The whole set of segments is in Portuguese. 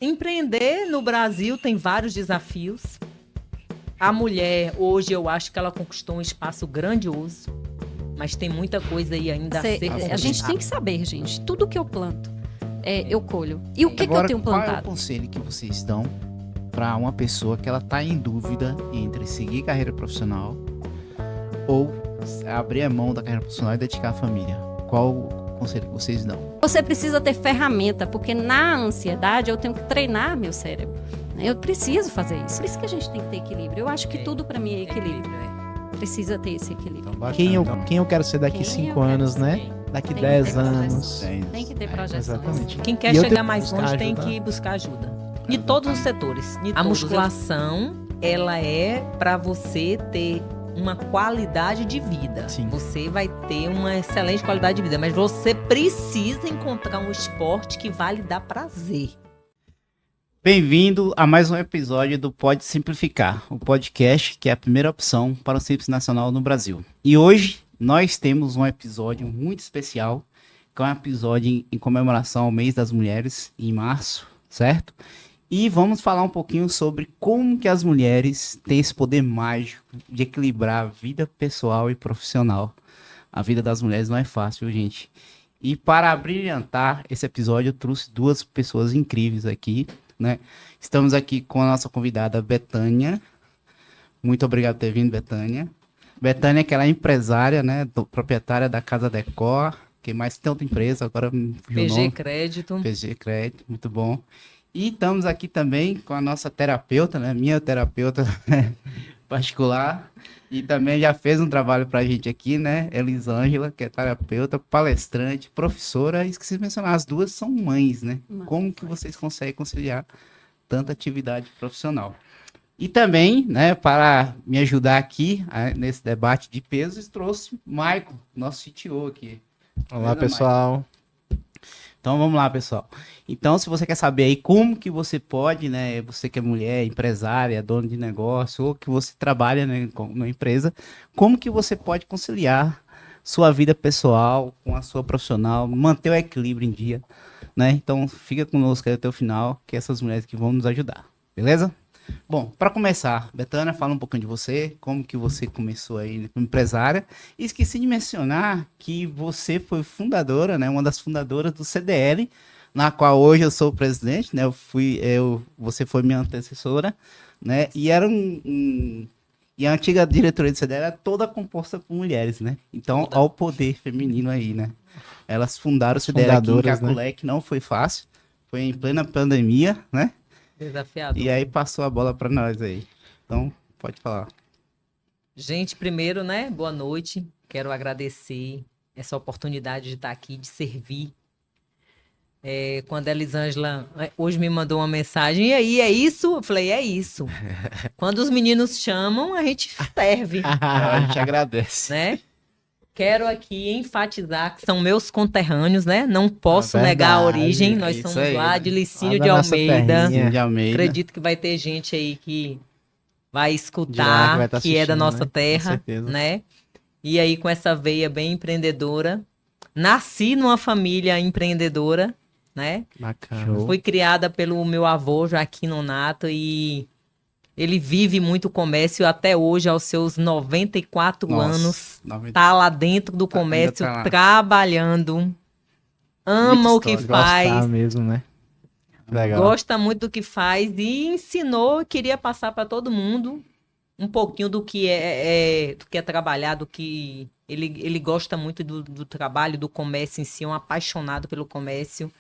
Empreender no Brasil tem vários desafios. A mulher, hoje, eu acho que ela conquistou um espaço grandioso, mas tem muita coisa aí ainda a ser conquistada. A gente tem que saber, gente, tudo que eu planto, eu colho. E o que Agora, eu tenho qual é o plantado? conselho que vocês dão para uma pessoa que ela tá em dúvida entre seguir carreira profissional ou abrir a mão da carreira profissional e dedicar à família? Qual o conselho que vocês dão? Você precisa ter ferramenta, porque na ansiedade eu tenho que treinar meu cérebro. Eu preciso fazer isso. Por isso que a gente tem que ter equilíbrio. Eu acho que tudo para mim é equilíbrio. Precisa ter esse equilíbrio. Então, quem eu quero ser daqui 5 anos, né? Daqui 10 anos. Tem que ter projeção. Exatamente. Quem quer E eu chegar tenho que mais buscar longe tem ajuda. que buscar ajuda. De todos os setores. A musculação, ela é para você ter uma qualidade de vida. Sim. Você vai ter uma excelente qualidade de vida, mas você precisa encontrar um esporte que vai lhe dar prazer. Bem-vindo a mais um episódio do Pode Simplificar, o podcast que é a primeira opção para o Simples Nacional no Brasil. E hoje nós temos um episódio muito especial, que é um episódio em comemoração ao mês das mulheres, em março, certo? E vamos falar um pouquinho sobre como que as mulheres têm esse poder mágico de equilibrar a vida pessoal e profissional. A vida das mulheres não é fácil, gente. E para abrilhantar esse episódio, eu trouxe duas pessoas incríveis aqui, né? Estamos aqui com a nossa convidada Betânia. Muito obrigado por ter vindo, Betânia. Betânia, que ela é empresária, né? Proprietária da Casa Decor. Quem mais tem outra empresa? Agora me fugiu o PG nome. Crédito. PG Crédito, muito bom. E estamos aqui também com a nossa terapeuta, né? Minha terapeuta particular. E também já fez um trabalho pra gente aqui, né? Elisângela, que é terapeuta, palestrante, professora. E esqueci de mencionar, as duas são mães, né? Como que vocês conseguem conciliar tanta atividade profissional? E também, né, para me ajudar aqui nesse debate de pesos, trouxe o Maicon, nosso CTO aqui. Olá, pessoal. Então vamos lá, pessoal. Então, se você quer saber aí como que você pode, né, você que é mulher, empresária, dona de negócio, ou que você trabalha, né, numa empresa, como que você pode conciliar sua vida pessoal com a sua profissional, manter o equilíbrio em dia, né? Então, fica conosco aí até o final, que essas mulheres que vão nos ajudar, beleza? Bom, para começar, Betânia, fala um pouquinho de você, como que você começou aí como empresária. E esqueci de mencionar que você foi fundadora, né, uma das fundadoras do CDL, na qual hoje eu sou o presidente, né, você foi minha antecessora, né, e era e a antiga diretoria do CDL era toda composta por mulheres, né, então olha o poder feminino aí, né. Elas fundaram o CDL aqui em Caculé, que não foi fácil, foi em plena pandemia, né. Desafiador. E aí passou a bola para nós aí. Então, pode falar. Gente, primeiro, né, boa noite. Quero agradecer essa oportunidade de estar aqui, de servir. Quando a Elisângela hoje me mandou uma mensagem, e aí, é isso? Eu falei, é isso. Quando os meninos chamam, a gente serve. A gente agradece. Né? Quero aqui enfatizar que são meus conterrâneos, né? Não posso negar a origem. Nós somos aí, lá né? de Licínio de Almeida. De Almeida. Acredito que vai ter gente aí que vai escutar, lá que vai tá que é da assistindo, nossa né? terra, Com certeza. né? E aí, com essa veia bem empreendedora. Nasci numa família empreendedora, né? Bacana. Fui criada pelo meu avô, Joaquim Nonato, e ele vive muito comércio até hoje, aos seus 94 anos. Tá lá dentro do comércio, trabalhando. Ama o que faz. Gostar mesmo, né? Legal. Gosta muito do que faz e ensinou, queria passar para todo mundo um pouquinho do que do que é trabalhar, do que ele gosta muito do trabalho, do comércio em si, é um apaixonado pelo comércio.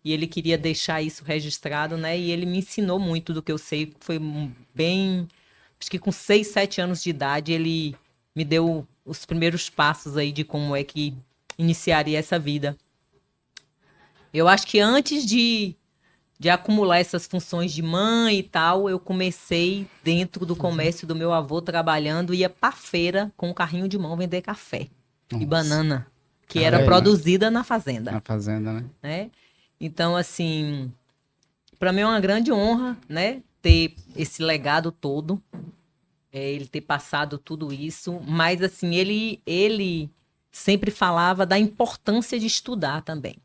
E ele queria deixar isso registrado, né? E ele me ensinou muito do que eu sei. Foi bem... Acho que com 6, 7 anos de idade, ele me deu os primeiros passos aí de como é que iniciaria essa vida. Eu acho que antes de acumular essas funções de mãe e tal, eu comecei dentro do comércio do meu avô, trabalhando, ia pra feira com um carrinho de mão vender café e banana, que era produzida na fazenda. Na fazenda, né? Então, assim, para mim é uma grande honra, né, ter esse legado todo, ele ter passado tudo isso, mas, assim, ele sempre falava da importância de estudar também.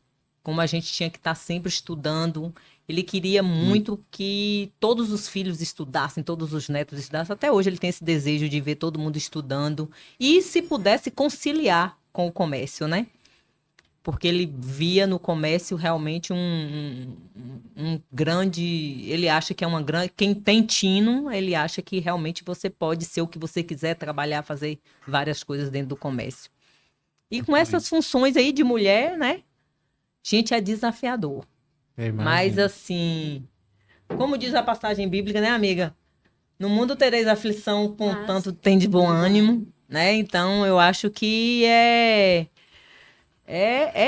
como a gente tinha que estar sempre estudando. Ele queria muito que todos os filhos estudassem, todos os netos estudassem. Até hoje ele tem esse desejo de ver todo mundo estudando e, se pudesse, conciliar com o comércio, né? Porque ele via no comércio realmente um grande... Ele acha que é uma grande... Quem tem tino, ele acha que realmente você pode ser o que você quiser, trabalhar, fazer várias coisas dentro do comércio. E com essas funções aí de mulher, né? Gente, é desafiador. Mas assim, como diz a passagem bíblica, né, amiga? No mundo tereis aflição, contanto tem de bom ânimo, né? Então, eu acho que é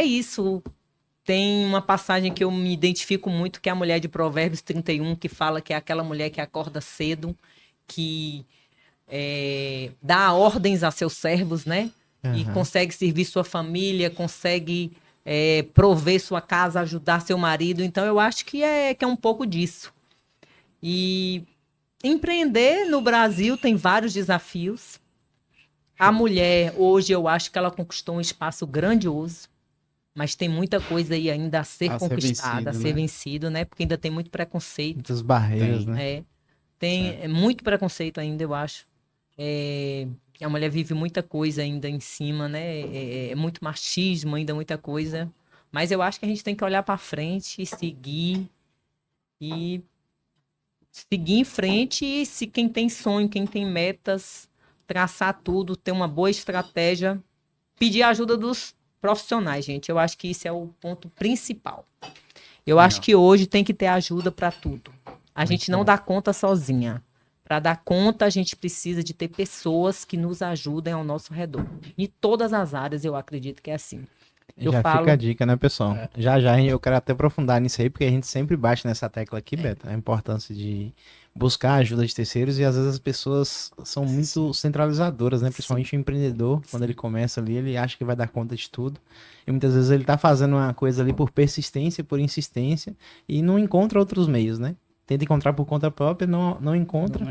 isso. Tem uma passagem que eu me identifico muito, que é a mulher de Provérbios 31, que fala que é aquela mulher que acorda cedo, que dá ordens a seus servos, né? E consegue servir sua família, consegue prover sua casa, ajudar seu marido. Então, eu acho que é um pouco disso. E empreender no Brasil tem vários desafios. A mulher, hoje, eu acho que ela conquistou um espaço grandioso, mas tem muita coisa aí ainda a ser conquistada, a ser vencido, né? Porque ainda tem muito preconceito. Muitas barreiras, né? Tem muito preconceito ainda, eu acho. A mulher vive muita coisa ainda em cima, né? É muito machismo ainda, muita coisa. Mas eu acho que a gente tem que olhar para frente e seguir em frente. E se quem tem sonho, quem tem metas, traçar tudo, ter uma boa estratégia, pedir a ajuda dos profissionais, gente. Eu acho que isso é o ponto principal. Eu acho que hoje tem que ter ajuda para tudo. A gente não dá conta sozinha. Para dar conta, a gente precisa de ter pessoas que nos ajudem ao nosso redor. Em todas as áreas, eu acredito que é assim. Fica a dica, né, pessoal? Já eu quero até aprofundar nisso aí, porque a gente sempre bate nessa tecla aqui, Beto, a importância de buscar a ajuda de terceiros, e às vezes as pessoas são muito centralizadoras, né? Principalmente o empreendedor, quando ele começa ali, ele acha que vai dar conta de tudo. E muitas vezes ele tá fazendo uma coisa ali por persistência, por insistência, e não encontra outros meios, né? Tenta encontrar por conta própria, não encontra.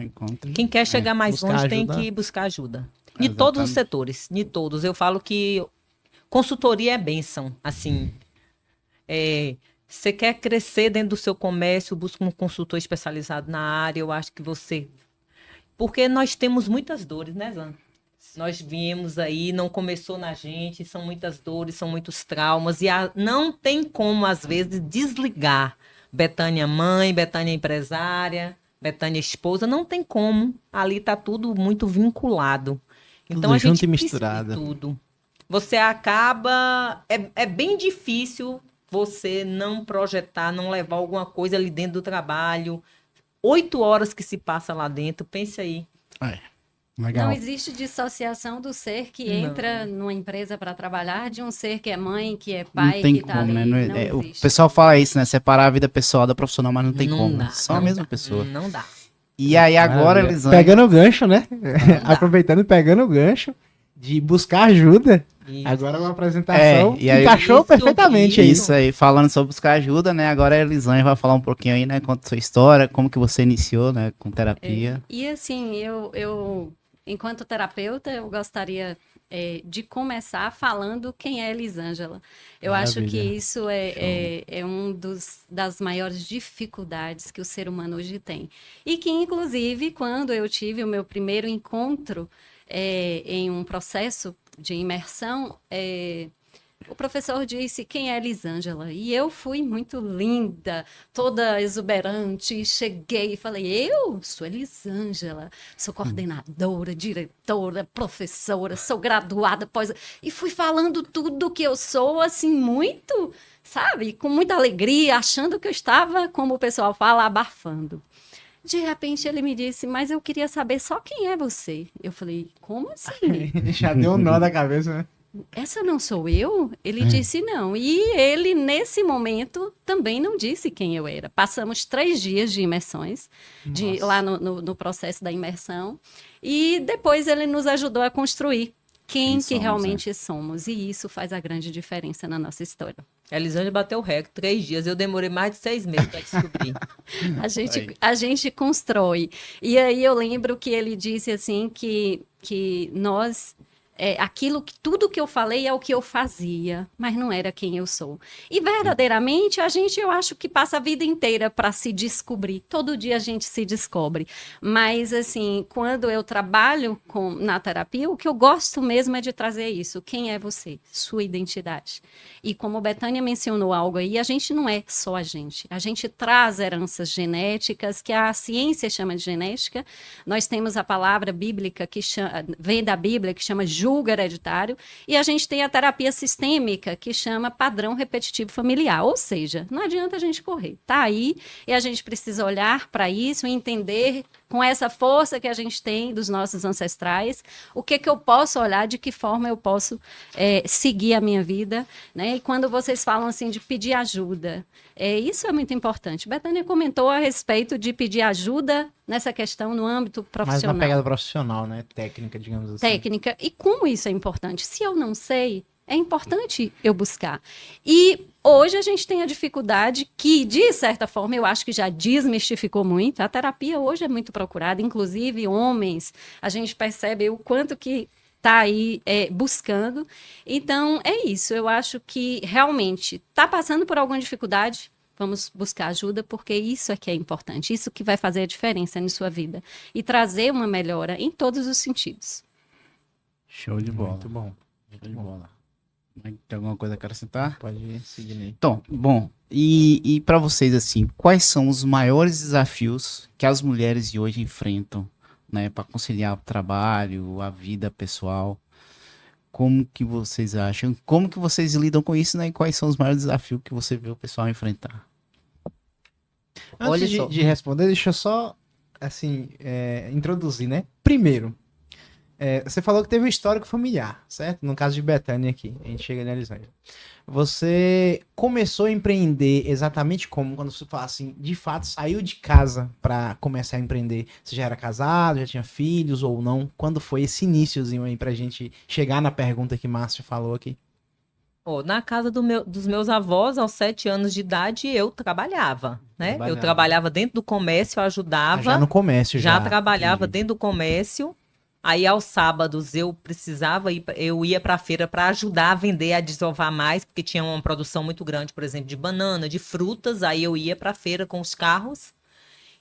Quem quer chegar mais longe tem que buscar ajuda. De todos os setores, de todos. Eu falo que consultoria é bênção. Assim, você quer crescer dentro do seu comércio, busca um consultor especializado na área. Eu acho que você... Porque nós temos muitas dores, né, Zan? Nós viemos aí, não começou na gente, são muitas dores, são muitos traumas. E não tem como, às vezes, desligar Betânia mãe, Betânia empresária, Betânia esposa, não tem como. Ali tá tudo muito vinculado. Então tudo a gente junto e misturado. Tudo. Você acaba... É bem difícil você não projetar, não levar alguma coisa ali dentro do trabalho. 8 horas que se passa lá dentro, pense aí. Legal. Não existe dissociação do ser que entra numa empresa para trabalhar de um ser que é mãe, que é pai, não tem que tá como, ali. né? Não O existe. pessoal fala isso, né? Separar a vida pessoal da profissional, mas não tem Não como. dá, Só a não mesma dá, pessoa. Não dá. E aí agora, Maravilha. Elisane... Pegando o gancho, né? Aproveitando e pegando o gancho de buscar ajuda. Isso. Agora uma apresentação e aí- encaixou Isso, perfeitamente aí. Isso aí, falando sobre buscar ajuda, né? Agora a Elisane vai falar um pouquinho aí, né? Conta a sua história, como que você iniciou, né? Com terapia. E assim, eu enquanto terapeuta, eu gostaria de começar falando quem é Elisângela. Eu acho que Maravilha. isso é um das maiores dificuldades que o ser humano hoje tem. E que, inclusive, quando eu tive o meu primeiro encontro em um processo de imersão, o professor disse quem é Elisângela. E eu fui muito linda, toda exuberante, cheguei e falei, eu sou Elisângela, sou coordenadora, diretora, professora, sou graduada, e fui falando tudo que eu sou, assim, muito, sabe, com muita alegria, achando que eu estava, como o pessoal fala, abafando. De repente ele me disse, mas eu queria saber só quem é você. Eu falei, como assim? Já deu um nó da cabeça, né? Essa não sou eu? Ele disse não. E ele, nesse momento, também não disse quem eu era. Passamos 3 dias de imersões, lá no processo da imersão, e depois ele nos ajudou a construir quem que realmente somos. E isso faz a grande diferença na nossa história. A Elisângela bateu o recorde, 3 dias. Eu demorei mais de 6 meses para descobrir. A gente constrói. E aí eu lembro que ele disse assim que nós aquilo que tudo que eu falei é o que eu fazia, mas não era quem eu sou. E verdadeiramente eu acho que passa a vida inteira para se descobrir. Todo dia a gente se descobre. Mas assim, quando eu trabalho na terapia, o que eu gosto mesmo é de trazer isso. Quem é você? Sua identidade. E como Bethânia mencionou algo aí, a gente não é só a gente. A gente traz heranças genéticas que a ciência chama de genética. Nós temos a palavra bíblica que vem da Bíblia, que chama julgo hereditário, e a gente tem a terapia sistêmica, que chama padrão repetitivo familiar. Ou seja, não adianta a gente correr. Está aí e a gente precisa olhar para isso e entender, com essa força que a gente tem dos nossos ancestrais, o que eu posso olhar, de que forma eu posso seguir a minha vida, né? E quando vocês falam assim de pedir ajuda, isso é muito importante. Bethânia comentou a respeito de pedir ajuda nessa questão no âmbito profissional. Mais na pegada profissional, né? Técnica, digamos assim. Técnica. E como isso é importante? Se eu não sei, é importante eu buscar. E hoje a gente tem a dificuldade que, de certa forma, eu acho que já desmistificou muito. A terapia hoje é muito procurada, inclusive homens. A gente percebe o quanto que está aí buscando. Então, é isso. Eu acho que realmente está passando por alguma dificuldade, vamos buscar ajuda, porque isso é que é importante. Isso que vai fazer a diferença na sua vida. E trazer uma melhora em todos os sentidos. Show de bola. Muito bom. Show de bola. Tem alguma coisa a acrescentar? Pode seguir aí. Então, bom, e para vocês, assim, quais são os maiores desafios que as mulheres de hoje enfrentam, né, para conciliar o trabalho, a vida pessoal? Como que vocês acham? Como que vocês lidam com isso, né? E quais são os maiores desafios que você vê o pessoal enfrentar? Antes de responder, deixa eu só, assim, introduzir, né? Primeiro, você falou que teve um histórico familiar, certo? No caso de Bethânia aqui, a gente chega na Elisângela. Você começou a empreender exatamente como? Quando você fala assim, de fato, saiu de casa para começar a empreender? Você já era casado, já tinha filhos ou não? Quando foi esse iniciozinho aí pra gente chegar na pergunta que Márcia falou aqui? Na casa dos meus avós, aos 7 anos de idade, eu trabalhava, né? Eu trabalhava dentro do comércio, eu ajudava. Já no comércio, já trabalhava dentro do comércio. Aí, aos sábados, eu ia para a feira para ajudar a vender, a desovar mais, porque tinha uma produção muito grande, por exemplo, de banana, de frutas. Aí eu ia para a feira com os carros.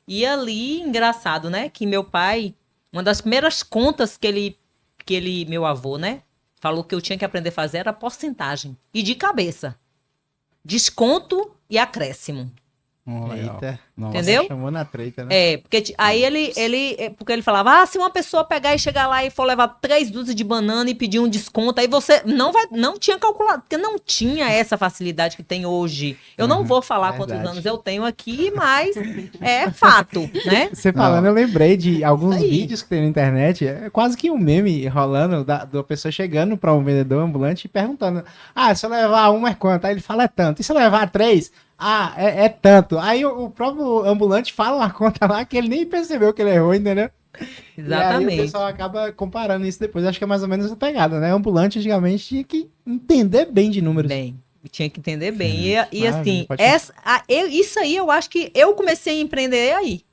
E ali, engraçado, né? Que meu pai, uma das primeiras contas que meu avô, né? Falou que eu tinha que aprender a fazer era porcentagem. E de cabeça. Desconto e acréscimo. Eita. Entendeu? Chamou na treta, né? Porque aí porque ele falava, se uma pessoa pegar e chegar lá e for levar 3 dúzias de banana e pedir um desconto, aí você não tinha calculado, porque não tinha essa facilidade que tem hoje. Eu não vou falar quantos anos eu tenho aqui, mas é fato, né? Você falando, eu lembrei de alguns vídeos que tem na internet, é quase que um meme rolando, da pessoa chegando para um vendedor ambulante e perguntando, se eu levar uma é quanto? Aí ele fala, é tanto. E se eu levar 3? É tanto. Aí o próprio ambulante fala uma conta lá que ele nem percebeu que ele errou, entendeu? Exatamente. E aí o pessoal acaba comparando isso depois. Acho que é mais ou menos essa pegada, né? Ambulante, antigamente, tinha que entender bem de números. Tinha que entender bem. E assim, isso aí eu acho que eu comecei a empreender aí.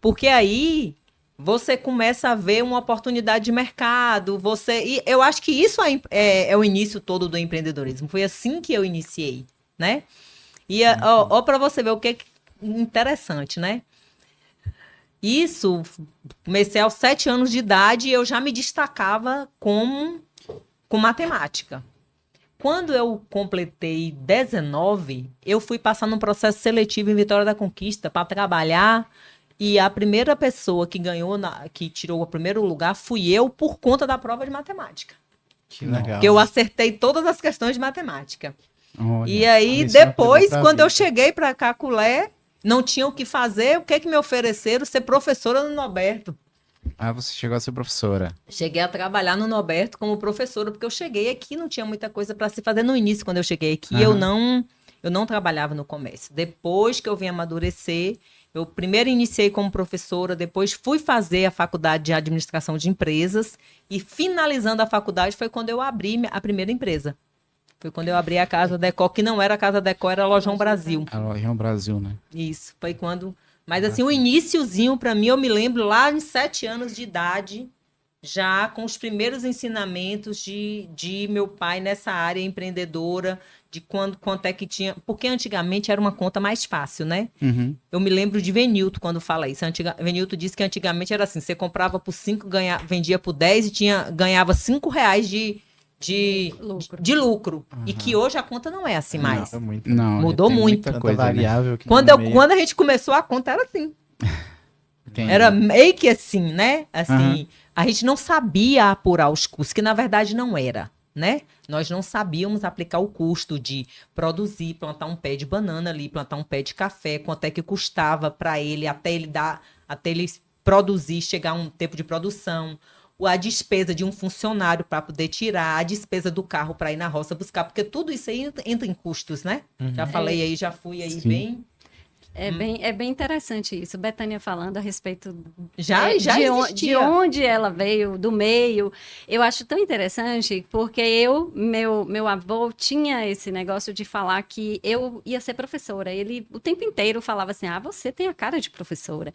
Porque aí você começa a ver uma oportunidade de mercado, e eu acho que isso é o início todo do empreendedorismo. Foi assim que eu iniciei, né? E para você ver o que é interessante, né? Isso, comecei aos 7 anos de idade e eu já me destacava com matemática. Quando eu completei 19, eu fui passar num processo seletivo em Vitória da Conquista para trabalhar. E a primeira pessoa que ganhou, que tirou o primeiro lugar, fui eu por conta da prova de matemática. Que legal. Porque eu acertei todas as questões de matemática. Olha, e aí, depois, quando eu cheguei para Caculé, não tinha o que fazer. O que me ofereceram? Ser professora no Norberto. Você chegou a ser professora. Cheguei a trabalhar no Norberto como professora, porque eu cheguei aqui, não tinha muita coisa para se fazer no início. Quando eu cheguei aqui, eu não trabalhava no comércio. Depois que eu vim amadurecer, eu primeiro iniciei como professora, depois fui fazer a faculdade de administração de empresas e finalizando a faculdade foi quando eu abri a primeira empresa. Foi quando eu abri a Casa Decor, que não era a Casa Decor, era a Lojão Brasil. A Lojão Brasil, né? Isso, foi quando... Mas assim, o iniciozinho para mim, eu me lembro lá em 7 anos de idade, já com os primeiros ensinamentos de meu pai nessa área empreendedora, de quanto é que tinha. Porque antigamente era uma conta mais fácil, né? Uhum. Eu me lembro de Venilton quando fala isso. Venilton disse que antigamente era assim: você comprava por 5, vendia por 10 e ganhava R$ 5 de lucro. E que hoje a conta não é assim mais. Não, é muito. Não, Mudou tem muito. muita Tanta coisa, né? variável que Quando, no meio. quando a gente começou a conta era assim. Entendi. Era meio que assim, né? Assim, a gente não sabia apurar os custos, que na verdade não era, né? Nós não sabíamos aplicar o custo de produzir, plantar um pé de banana ali, plantar um pé de café, quanto é que custava para ele até ele produzir, chegar a um tempo de produção, a despesa de um funcionário para poder tirar, a despesa do carro para ir na roça buscar, porque tudo isso aí entra em custos, né? Já falei aí, já fui aí Sim. bem. É bem interessante isso. Betânia falando a respeito Já de existia. onde ela veio, do meio. Eu acho tão interessante, porque meu avô tinha esse negócio de falar que eu ia ser professora. Ele o tempo inteiro falava assim: ah, você tem a cara de professora.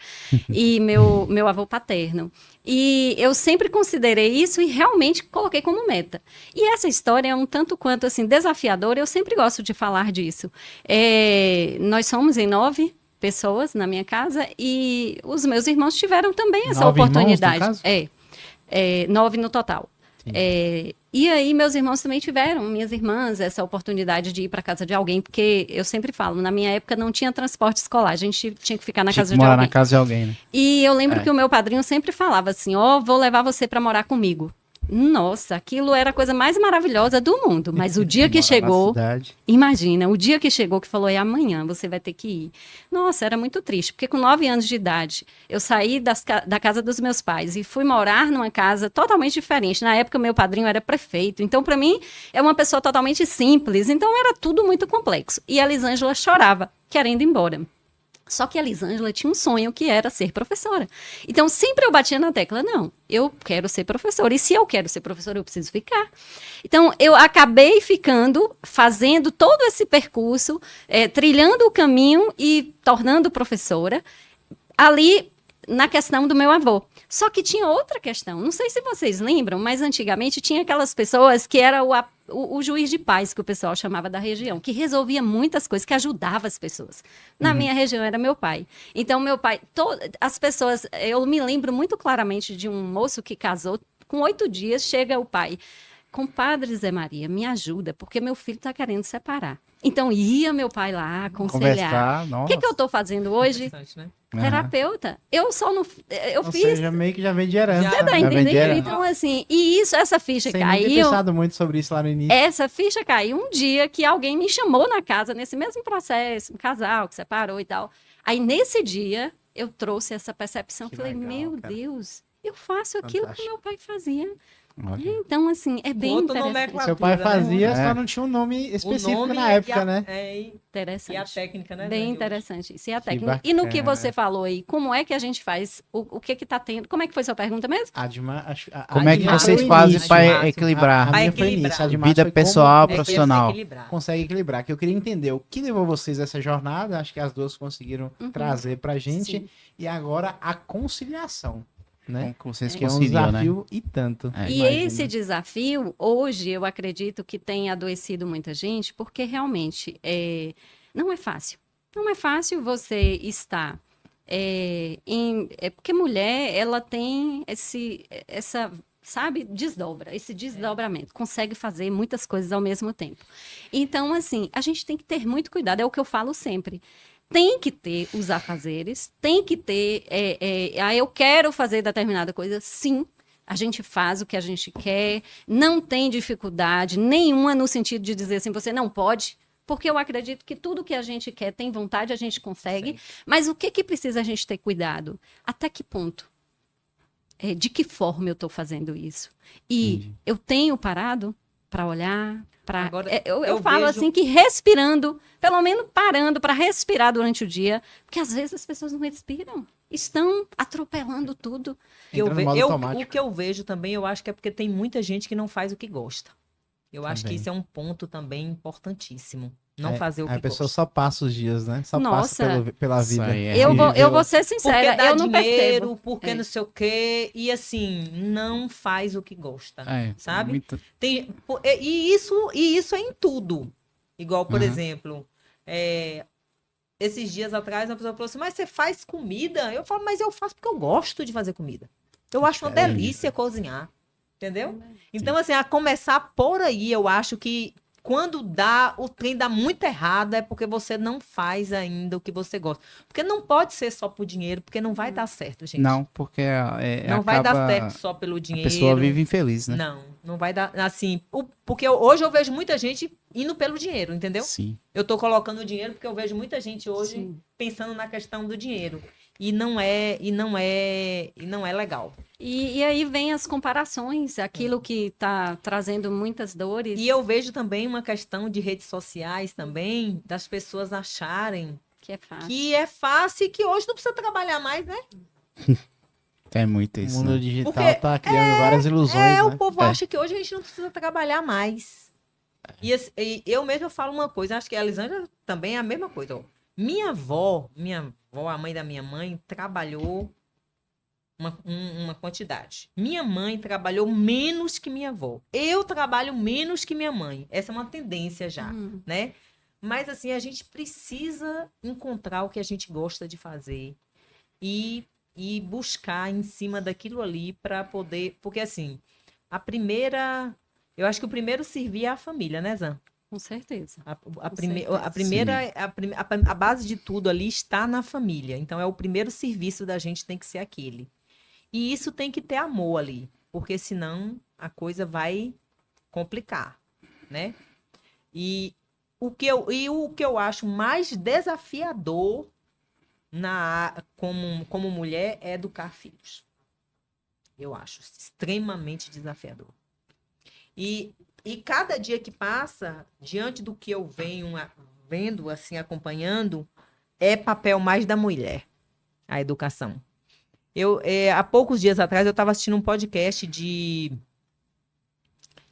E meu avô paterno. E eu sempre considerei isso e realmente coloquei como meta. E essa história é um tanto quanto assim desafiadora. Eu sempre gosto de falar disso. Nós somos em 9 pessoas na minha casa e os meus irmãos tiveram também essa 9 irmãos, no oportunidade. caso? 9 no total. E aí meus irmãos também tiveram, minhas irmãs, essa oportunidade de ir para casa de alguém, porque eu sempre falo, na minha época não tinha transporte escolar, a gente tinha que ficar na Tinha casa que de morar alguém. na casa de alguém, né? E eu lembro que o meu padrinho sempre falava assim: vou levar você para morar comigo. Nossa, aquilo era a coisa mais maravilhosa do mundo. Mas o dia que Morar na chegou, cidade. imagina, o dia que chegou que falou: é amanhã, você vai ter que ir. Nossa, era muito triste, porque com 9 anos de idade, eu saí da casa dos meus pais e fui morar numa casa totalmente diferente. Na época, meu padrinho era prefeito. Então, para mim, é uma pessoa totalmente simples. Então, era tudo muito complexo. E a Elisângela chorava, querendo ir embora. Só que a Elisângela tinha um sonho que era ser professora. Então, sempre eu batia na tecla: não, eu quero ser professora. E se eu quero ser professora, eu preciso ficar. Então, eu acabei ficando, fazendo todo esse percurso, trilhando o caminho e tornando professora, ali na questão do meu avô. Só que tinha outra questão. Não sei se vocês lembram, mas antigamente tinha aquelas pessoas que era o juiz de paz, que o pessoal chamava da região, que resolvia muitas coisas, que ajudava as pessoas. Na minha região era meu pai. Então, meu pai, as pessoas, eu me lembro muito claramente de um moço que casou, com 8 dias, chega o pai: compadre Zé Maria, me ajuda, porque meu filho está querendo separar. Então, ia meu pai lá aconselhar. Conversar, O nossa. que eu estou fazendo hoje? Interessante, né? Terapeuta. Eu só não. Eu Ou fiz. seja, meio que já vem de herança. Já Você tá Já vem de entendendo? herança. Então, assim, e essa ficha Sem nem ter caiu. pensado muito sobre isso lá no início. Essa ficha caiu um dia que alguém me chamou na casa, nesse mesmo processo, um casal que separou e tal. Aí, nesse dia, eu trouxe essa percepção. Que Falei: legal, meu cara. Deus, eu faço aquilo que Fantástico. meu pai fazia. Olha. Então, assim, é bem Outro nome é interessante. Seu pai Cultura, né? fazia, É. só não tinha um nome O específico nome na e época, a- né? e a Interessante. técnica, né? Bem Dani? interessante. Isso é a Que técnica. E no que bacana. você falou aí, como é que a gente faz? O que que tá tendo? Como é que foi sua pergunta mesmo? Como é que Admar vocês foi fazem início, para Márcio. equilibrar A Pra minha foi equilibrar. início, a de Márcio vida foi pessoal, como profissional? Equilibrar. consegue equilibrar. Que eu queria entender o que levou vocês a essa jornada. Acho que as duas conseguiram trazer pra gente. Sim. E agora a conciliação, né? Como vocês Que é um conciliam, né? desafio e tanto. É, E imagino. esse desafio, hoje, eu acredito que tem adoecido muita gente, porque realmente não é fácil. Não é fácil você estar porque mulher, ela tem essa, sabe, esse desdobramento. Consegue fazer muitas coisas ao mesmo tempo. Então, assim, a gente tem que ter muito cuidado. É o que eu falo sempre. Tem que ter os afazeres, tem que ter. Eu quero fazer determinada coisa, sim. A gente faz o que a gente quer, não tem dificuldade nenhuma no sentido de dizer assim: você não pode, porque eu acredito que tudo que a gente quer, tem vontade, a gente consegue. Mas o que precisa a gente ter cuidado? Até que ponto? De que forma eu estou fazendo isso? E Entendi. eu tenho parado para olhar. Agora, Eu eu falo vejo- assim que respirando, pelo menos parando para respirar durante o dia, porque às vezes as pessoas não respiram, estão atropelando tudo. Entra no modo automático. O que eu vejo também, eu acho que é porque tem muita gente que não faz o que gosta. Eu acho que Também. isso é um ponto também importantíssimo, Não fazer o que A pessoa gosta. só passa os dias, né? Só Nossa. passa pela Isso vida. aí é Eu vou ser Porque sincera, dá eu não dinheiro, percebo. porque não sei o quê. E assim, não faz o que gosta. Sabe? Muito... E isso é em tudo. Igual, por Uhum. exemplo, esses dias atrás, uma pessoa falou assim, mas você faz comida? Eu falo, mas eu faço porque eu gosto de fazer comida. Eu acho uma Diferente. delícia cozinhar. Entendeu? Então, assim, a começar por aí, eu acho que quando o trem dá muito errado, é porque você não faz ainda o que você gosta. Porque não pode ser só por dinheiro, porque não vai dar certo, gente. Não, porque Não vai dar acaba... certo só pelo A dinheiro. pessoa vive infeliz, né? Não vai dar. Assim, porque hoje eu vejo muita gente indo pelo dinheiro, entendeu? Sim. Eu tô colocando o dinheiro porque eu vejo muita gente hoje Sim. pensando na questão do dinheiro. E não é legal. E aí vem as comparações, aquilo que está trazendo muitas dores. E eu vejo também uma questão de redes sociais também, das pessoas acharem Que é fácil. que é fácil e que hoje não precisa trabalhar mais, né? É muito O isso, mundo né? digital Porque tá criando várias ilusões, O né? povo acha que hoje a gente não precisa trabalhar mais. E eu mesma falo uma coisa, acho que a Elisângela também é a mesma coisa. Ó. Minha avó, a mãe da minha mãe, trabalhou uma quantidade. Minha mãe trabalhou menos que minha avó. Eu trabalho menos que minha mãe. Essa é uma tendência já, né? Mas assim, a gente precisa encontrar o que a gente gosta de fazer e buscar em cima daquilo ali para poder... Porque assim, eu acho que o primeiro servir é a família, né, Zan? Com certeza. A base de tudo ali está na família. Então, é o primeiro serviço da gente tem que ser aquele. E isso tem que ter amor ali, porque senão a coisa vai complicar, né? E o que eu acho mais desafiador como mulher é educar filhos. Eu acho extremamente desafiador. E cada dia que passa, diante do que eu venho vendo, assim, acompanhando, é papel mais da mulher, a educação. Há poucos dias atrás, eu estava assistindo um podcast de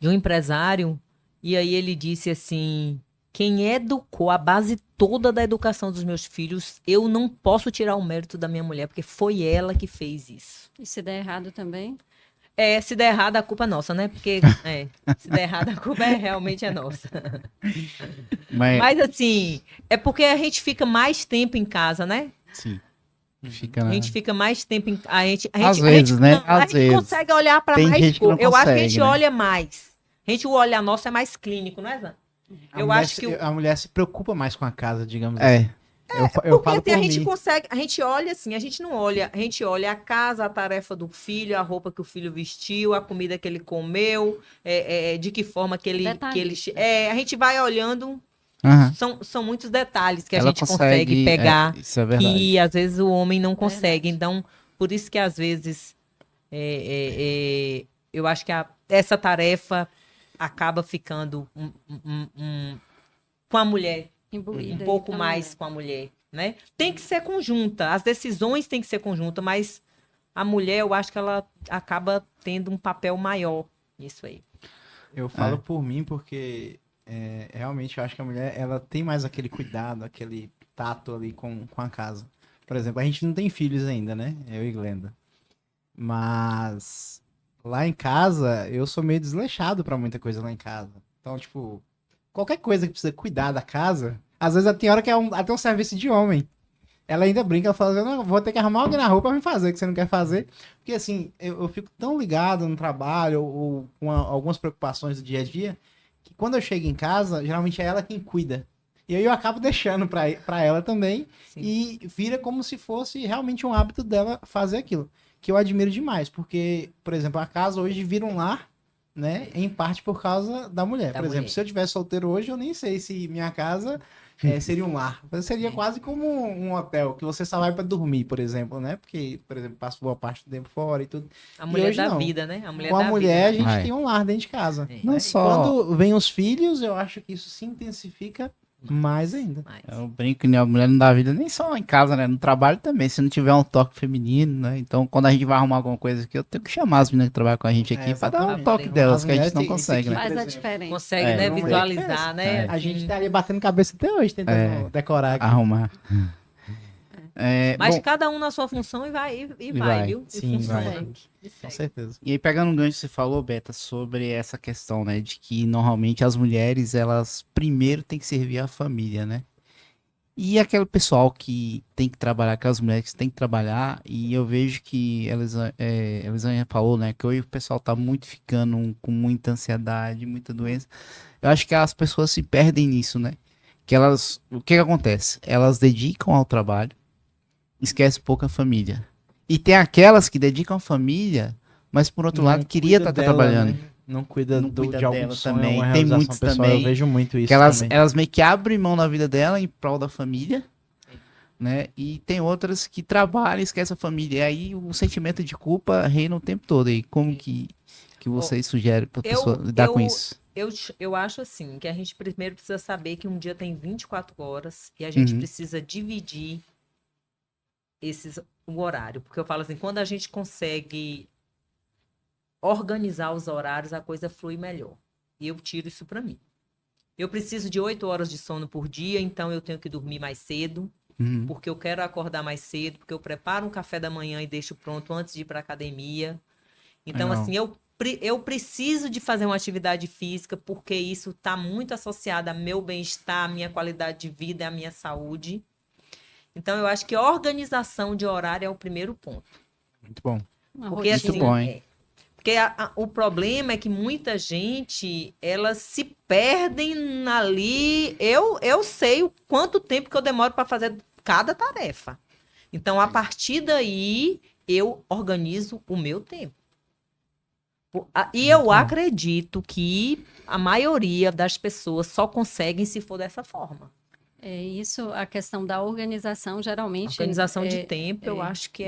um empresário, e aí ele disse assim, quem educou a base toda da educação dos meus filhos, eu não posso tirar o mérito da minha mulher, porque foi ela que fez isso. E se der errado também? Se der errado, a culpa é nossa, né? Porque se der errado, a culpa realmente é nossa. Mas assim, é porque a gente fica mais tempo em casa, né? Sim. Fica, A gente fica mais tempo em Às vezes, né? A Às gente vezes. consegue olhar para Tem mais gente que não coisas. Eu acho que a consegue, gente né? olha mais. O olhar nosso é mais clínico, não é, Zan? A mulher se preocupa mais com a casa, digamos É. assim. Eu Porque falo assim, por a gente mim. consegue, a gente olha assim, a gente não olha, a gente olha a casa, a tarefa do filho, a roupa que o filho vestiu, a comida que ele comeu, de que forma que ele, Detalhista. a gente vai olhando, Aham. são muitos detalhes que a Ela gente consegue pegar, isso é verdade. que às vezes o homem não consegue. Verdade. Então, por isso que às vezes eu acho que essa tarefa acaba ficando com a mulher. Imbuída Um pouco da mais mulher. com a mulher, né? Tem que ser conjunta, as decisões têm que ser conjunta, mas a mulher, eu acho que ela acaba tendo um papel maior nisso aí. Eu falo por mim porque realmente eu acho que a mulher ela tem mais aquele cuidado, aquele tato ali com a casa. Por exemplo, a gente não tem filhos ainda, né? Eu e Glenda. Mas lá em casa eu sou meio desleixado pra muita coisa lá em casa. Então, tipo, qualquer coisa que precisa cuidar da casa, às vezes tem hora que é até um serviço de homem. Ela ainda brinca, ela fala, não, vou ter que arrumar alguém na rua pra me fazer, que você não quer fazer. Porque assim, eu fico tão ligado no trabalho ou com algumas preocupações do dia a dia, que quando eu chego em casa, geralmente é ela quem cuida. E aí eu acabo deixando pra ela também, Sim. e vira como se fosse realmente um hábito dela fazer aquilo. Que eu admiro demais, porque, por exemplo, a casa hoje vira um lar, né, em parte por causa da mulher. Da Por exemplo, mulher. se eu tivesse solteiro hoje, eu nem sei se minha casa seria um lar. Seria quase como um hotel, que você só vai pra dormir, por exemplo, né? Porque, por exemplo, passa boa parte do tempo fora e tudo. A mulher hoje da não. vida, né? A mulher Com a da mulher, vida. a gente É. tem um lar dentro de casa. É. Não Aí, só... Quando vem os filhos, eu acho que isso se intensifica Mais ainda. mais. Eu brinco que a mulher não dá vida nem só em casa, né? No trabalho também, se não tiver um toque feminino, né? Então, quando a gente vai arrumar alguma coisa aqui, eu tenho que chamar as meninas que trabalham com a gente aqui pra dar um exatamente. toque As delas, que a mulheres gente não têm esse consegue, né? equilíbrio. Faz a exemplo. diferença. Consegue, É, né? não é Visualizar, né? A gente Assim. tá ali batendo cabeça até hoje, tentando decorar aqui. Arrumar. Mas Bom, cada um na sua função e vai, vai. viu? E Sim, funciona. vai. E Com segue. certeza. e aí pegando um gancho que você falou, Beta, sobre essa questão, né? De que normalmente as mulheres, elas primeiro têm que servir a família, né? E aquele pessoal que tem que trabalhar, aquelas mulheres que têm que trabalhar, e eu vejo que Elisângela falou, né, que hoje o pessoal tá muito ficando com muita ansiedade, muita doença. Eu acho que as pessoas se perdem nisso, né? Que elas, o que que acontece? Elas dedicam ao trabalho, esquece pouco a família. E tem aquelas que dedicam a família, mas por outro lado queria cuida estar dela, trabalhando. né? Não cuida, Não cuida de algum dela sonho, também. uma Tem realização muitos pessoal. também Eu vejo muito isso Que elas, também. elas meio que abrem mão da vida dela em prol da família, né? E tem outras que trabalham e esquecem a família. E aí o sentimento de culpa reina o tempo todo. E como que vocês sugerem pra pessoa lidar com isso? Eu acho assim, que a gente primeiro precisa saber que um dia tem 24 horas e a gente Uhum. precisa dividir o horário. Porque eu falo assim, quando a gente consegue organizar os horários, a coisa flui melhor. E eu tiro isso para mim. Eu preciso de 8 horas de sono por dia, então eu tenho que dormir mais cedo, Uhum. porque eu quero acordar mais cedo, porque eu preparo um café da manhã e deixo pronto antes de ir para academia. Então, Legal. assim, eu preciso de fazer uma atividade física, porque isso está muito associado ao meu bem-estar, à minha qualidade de vida, à minha saúde. Então, eu acho que a organização de horário é o primeiro ponto. Muito bom. Uma Porque, rotina. assim, bom, hein? porque o problema é que muita gente, elas se perdem ali. Eu sei o quanto tempo que eu demoro para fazer cada tarefa. Então, a partir daí, eu organizo o meu tempo. E eu acredito que a maioria das pessoas só conseguem se for dessa forma. É isso, a questão da organização, geralmente. Organização de tempo, eu acho que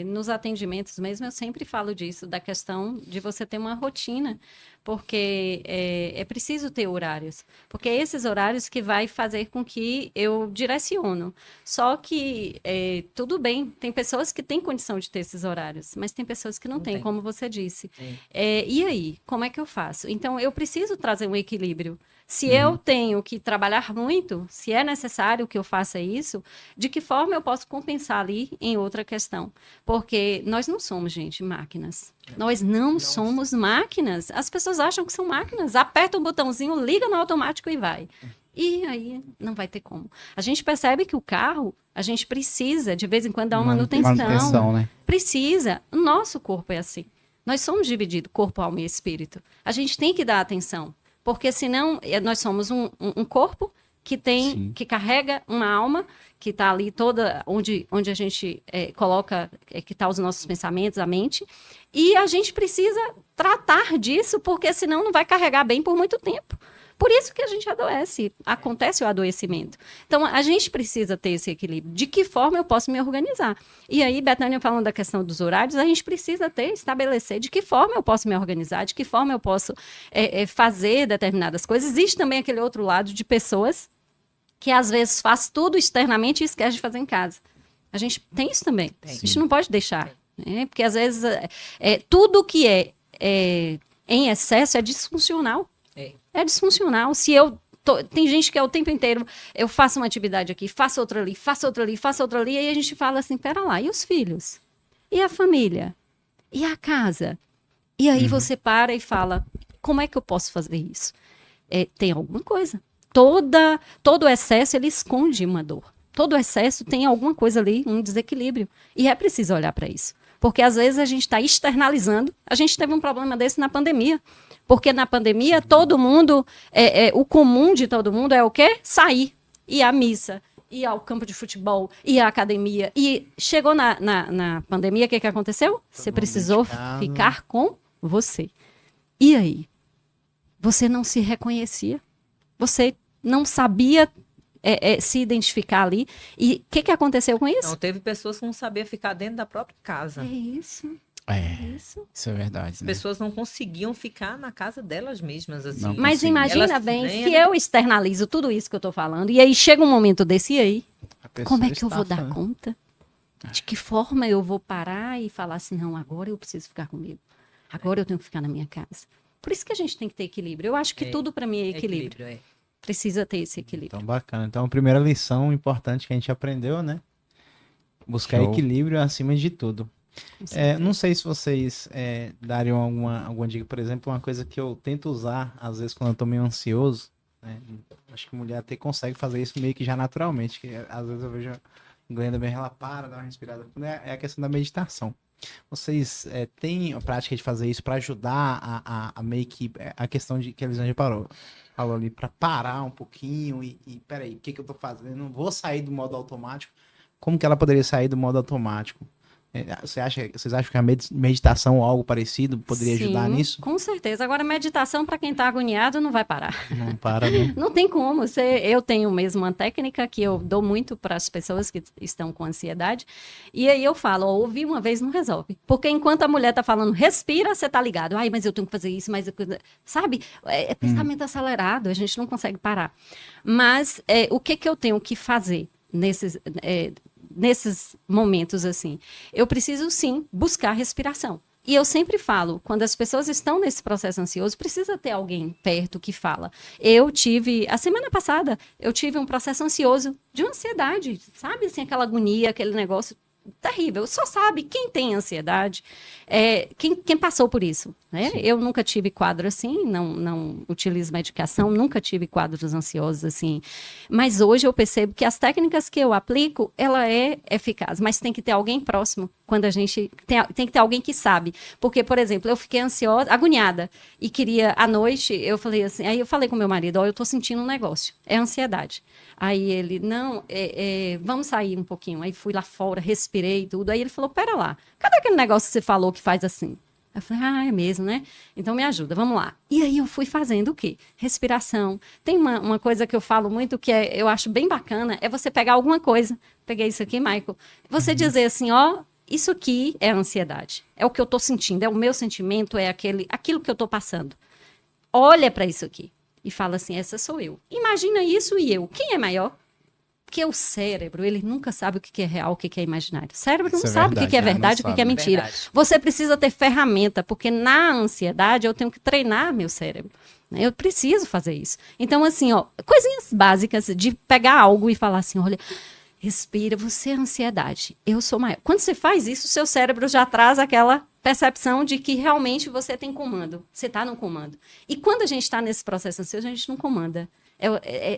Nos atendimentos mesmo, eu sempre falo disso, da questão de você ter uma rotina, porque é preciso ter horários, porque é esses horários que vai fazer com que eu direciono. Só que, tudo bem, tem pessoas que têm condição de ter esses horários, mas tem pessoas que não têm, tem. como você disse. Sim. E aí, como é que eu faço? Então, eu preciso trazer um equilíbrio. Se eu tenho que trabalhar muito, se é necessário que eu faça isso, de que forma eu posso compensar ali em outra questão? Porque nós não somos, gente, máquinas. Nós não somos máquinas. As pessoas acham que são máquinas. Aperta um botãozinho, liga no automático e vai. E aí não vai ter como. A gente percebe que o carro, a gente precisa, de vez em quando, dar uma manutenção. Né? Precisa. O nosso corpo é assim. Nós somos divididos, corpo, alma e espírito. A gente tem que dar atenção. Porque senão nós somos um corpo que Sim. que carrega uma alma que está ali toda onde a gente coloca, que está os nossos pensamentos, a mente, e a gente precisa tratar disso, porque senão não vai carregar bem por muito tempo. Por isso que a gente adoece, acontece o adoecimento. Então, a gente precisa ter esse equilíbrio. De que forma eu posso me organizar? E aí, Betânia falando da questão dos horários, a gente precisa estabelecer de que forma eu posso me organizar, de que forma eu posso fazer determinadas coisas. Existe também aquele outro lado de pessoas que, às vezes, faz tudo externamente e esquece de fazer em casa. A gente tem isso também. A gente não pode deixar. Né? Porque, às vezes, tudo que é em excesso é disfuncional. É disfuncional. Se tem gente que é o tempo inteiro, eu faço uma atividade aqui, faço outra ali, faço outra ali, faço outra ali, e aí a gente fala assim, pera lá, e os filhos? E a família? E a casa? E aí você para e fala, como é que eu posso fazer isso? Tem alguma coisa. Todo excesso, ele esconde uma dor. Todo excesso tem alguma coisa ali, um desequilíbrio. E é preciso olhar para isso. Porque às vezes a gente está externalizando. A gente teve um problema desse na pandemia. Porque na pandemia, todo mundo, o comum de todo mundo é o quê? Sair, ir à missa, ir ao campo de futebol, ir à academia. E chegou na pandemia, o que aconteceu? Você precisou ficar com você. E aí? Você não se reconhecia. Você não sabia se identificar ali. E o que aconteceu com isso? Não, teve pessoas que não sabiam ficar dentro da própria casa. É isso. Isso é verdade, As né? pessoas não conseguiam ficar na casa delas mesmas, assim. Não Mas consigo. imagina Elas bem, ganham, se né? eu externalizo tudo isso que eu tô falando, e aí chega um momento desse, e aí? A pessoa Como é que eu vou estafa, dar né? conta? De que forma eu vou parar e falar assim, não, agora eu preciso ficar comigo. Agora eu tenho que ficar na minha casa. Por isso que a gente tem que ter equilíbrio. Eu acho que tudo para mim é equilíbrio. É. Precisa ter esse equilíbrio. Então, bacana. Então, a primeira lição importante que a gente aprendeu, né? Buscar Show. equilíbrio acima de tudo. Com certeza. Não sei se vocês dariam alguma dica, por exemplo, uma coisa que eu tento usar, às vezes, quando eu tô meio ansioso, né? Acho que mulher até consegue fazer isso meio que já naturalmente, que às vezes eu vejo a Glenda bem, ela para, dá uma respirada, é a questão da meditação. Vocês têm a prática de fazer isso para ajudar a meio que a questão de que a Elisângela falou ali, para parar um pouquinho e peraí, o que eu tô fazendo? Eu não vou sair do modo automático. Como que ela poderia sair do modo automático? Vocês acham que a meditação ou algo parecido poderia ajudar Sim, nisso? com certeza. Agora, meditação, para quem está agoniado, não vai parar. Não para, né? Não tem como. Eu tenho mesmo uma técnica que eu dou muito para as pessoas que estão com ansiedade. E aí eu falo, ouvir uma vez não resolve. Porque enquanto a mulher está falando, respira, você está ligado. Ai, mas eu tenho que fazer isso, mas... Sabe? É pensamento acelerado, a gente não consegue parar. Mas o que eu tenho que fazer nesses momentos assim? Eu preciso, sim, buscar respiração. E eu sempre falo, quando as pessoas estão nesse processo ansioso, precisa ter alguém perto que fala. A semana passada, eu tive um processo ansioso de ansiedade, sabe? Assim, aquela agonia, aquele negócio terrível. Só sabe quem tem ansiedade, quem passou por isso, né? Eu nunca tive quadro assim, não utilizo medicação, nunca tive quadros ansiosos assim. Mas hoje eu percebo que as técnicas que eu aplico, ela é eficaz, mas tem que ter alguém próximo. Quando a gente tem que ter alguém que sabe. Porque, por exemplo, eu fiquei ansiosa, agoniada, e queria, à noite, eu falei assim, aí eu falei com meu marido, eu tô sentindo um negócio, é ansiedade. Aí ele, não, vamos sair um pouquinho. Aí fui lá fora, respirei tudo. Aí ele falou, pera lá, cadê aquele negócio que você falou que faz assim? Eu falei, é mesmo, né? Então me ajuda, vamos lá. E aí eu fui fazendo o quê? Respiração. Tem uma coisa que eu falo muito que eu acho bem bacana, é você pegar alguma coisa. Peguei isso aqui, Michael. Você dizer assim, isso aqui é ansiedade. É o que eu estou sentindo, é o meu sentimento, é aquilo que eu estou passando. Olha para isso aqui e fala assim, essa sou eu. Imagina isso e eu. Quem é maior? Porque o cérebro, ele nunca sabe o que é real, o que é imaginário. O cérebro não sabe o que é verdade, o que é mentira. Verdade. Você precisa ter ferramenta, porque na ansiedade eu tenho que treinar meu cérebro. Eu preciso fazer isso. Então, assim, coisinhas básicas de pegar algo e falar assim, olha, respira, você é ansiedade, eu sou maior. Quando você faz isso, o seu cérebro já traz aquela percepção de que realmente você tem comando, você está no comando. E quando a gente está nesse processo ansioso, a gente não comanda.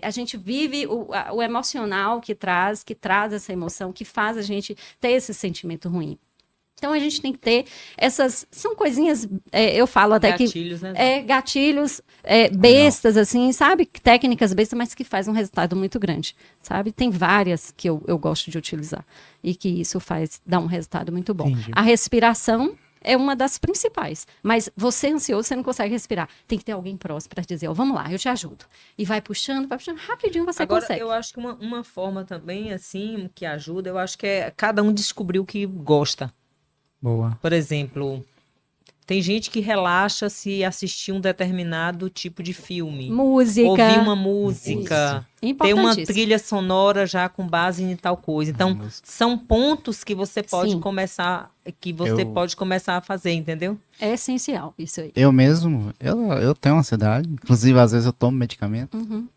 A gente vive o emocional que traz essa emoção, que faz a gente ter esse sentimento ruim. Então, a gente tem que ter são coisinhas, eu falo até Gatilhos, que... né? Gatilhos bestas, assim, sabe? Técnicas bestas, mas que faz um resultado muito grande, sabe? Tem várias que eu gosto de utilizar e que isso dá um resultado muito bom. Entendi. A respiração é uma das principais, mas você ansioso, você não consegue respirar. Tem que ter alguém próximo para dizer, vamos lá, eu te ajudo. E vai puxando, rapidinho você Agora, consegue. eu acho que uma forma também, assim, que ajuda, eu acho que é cada um descobrir o que gosta. Boa. Por exemplo, tem gente que relaxa se assistir um determinado tipo de filme. Música. Ouvir uma música. Ter uma Importantíssimo. trilha sonora já com base em tal coisa. Então, são pontos que você pode Sim. começar, a fazer, entendeu? É essencial, isso aí. Eu mesmo, eu tenho ansiedade. Inclusive, às vezes eu tomo medicamento. Uhum.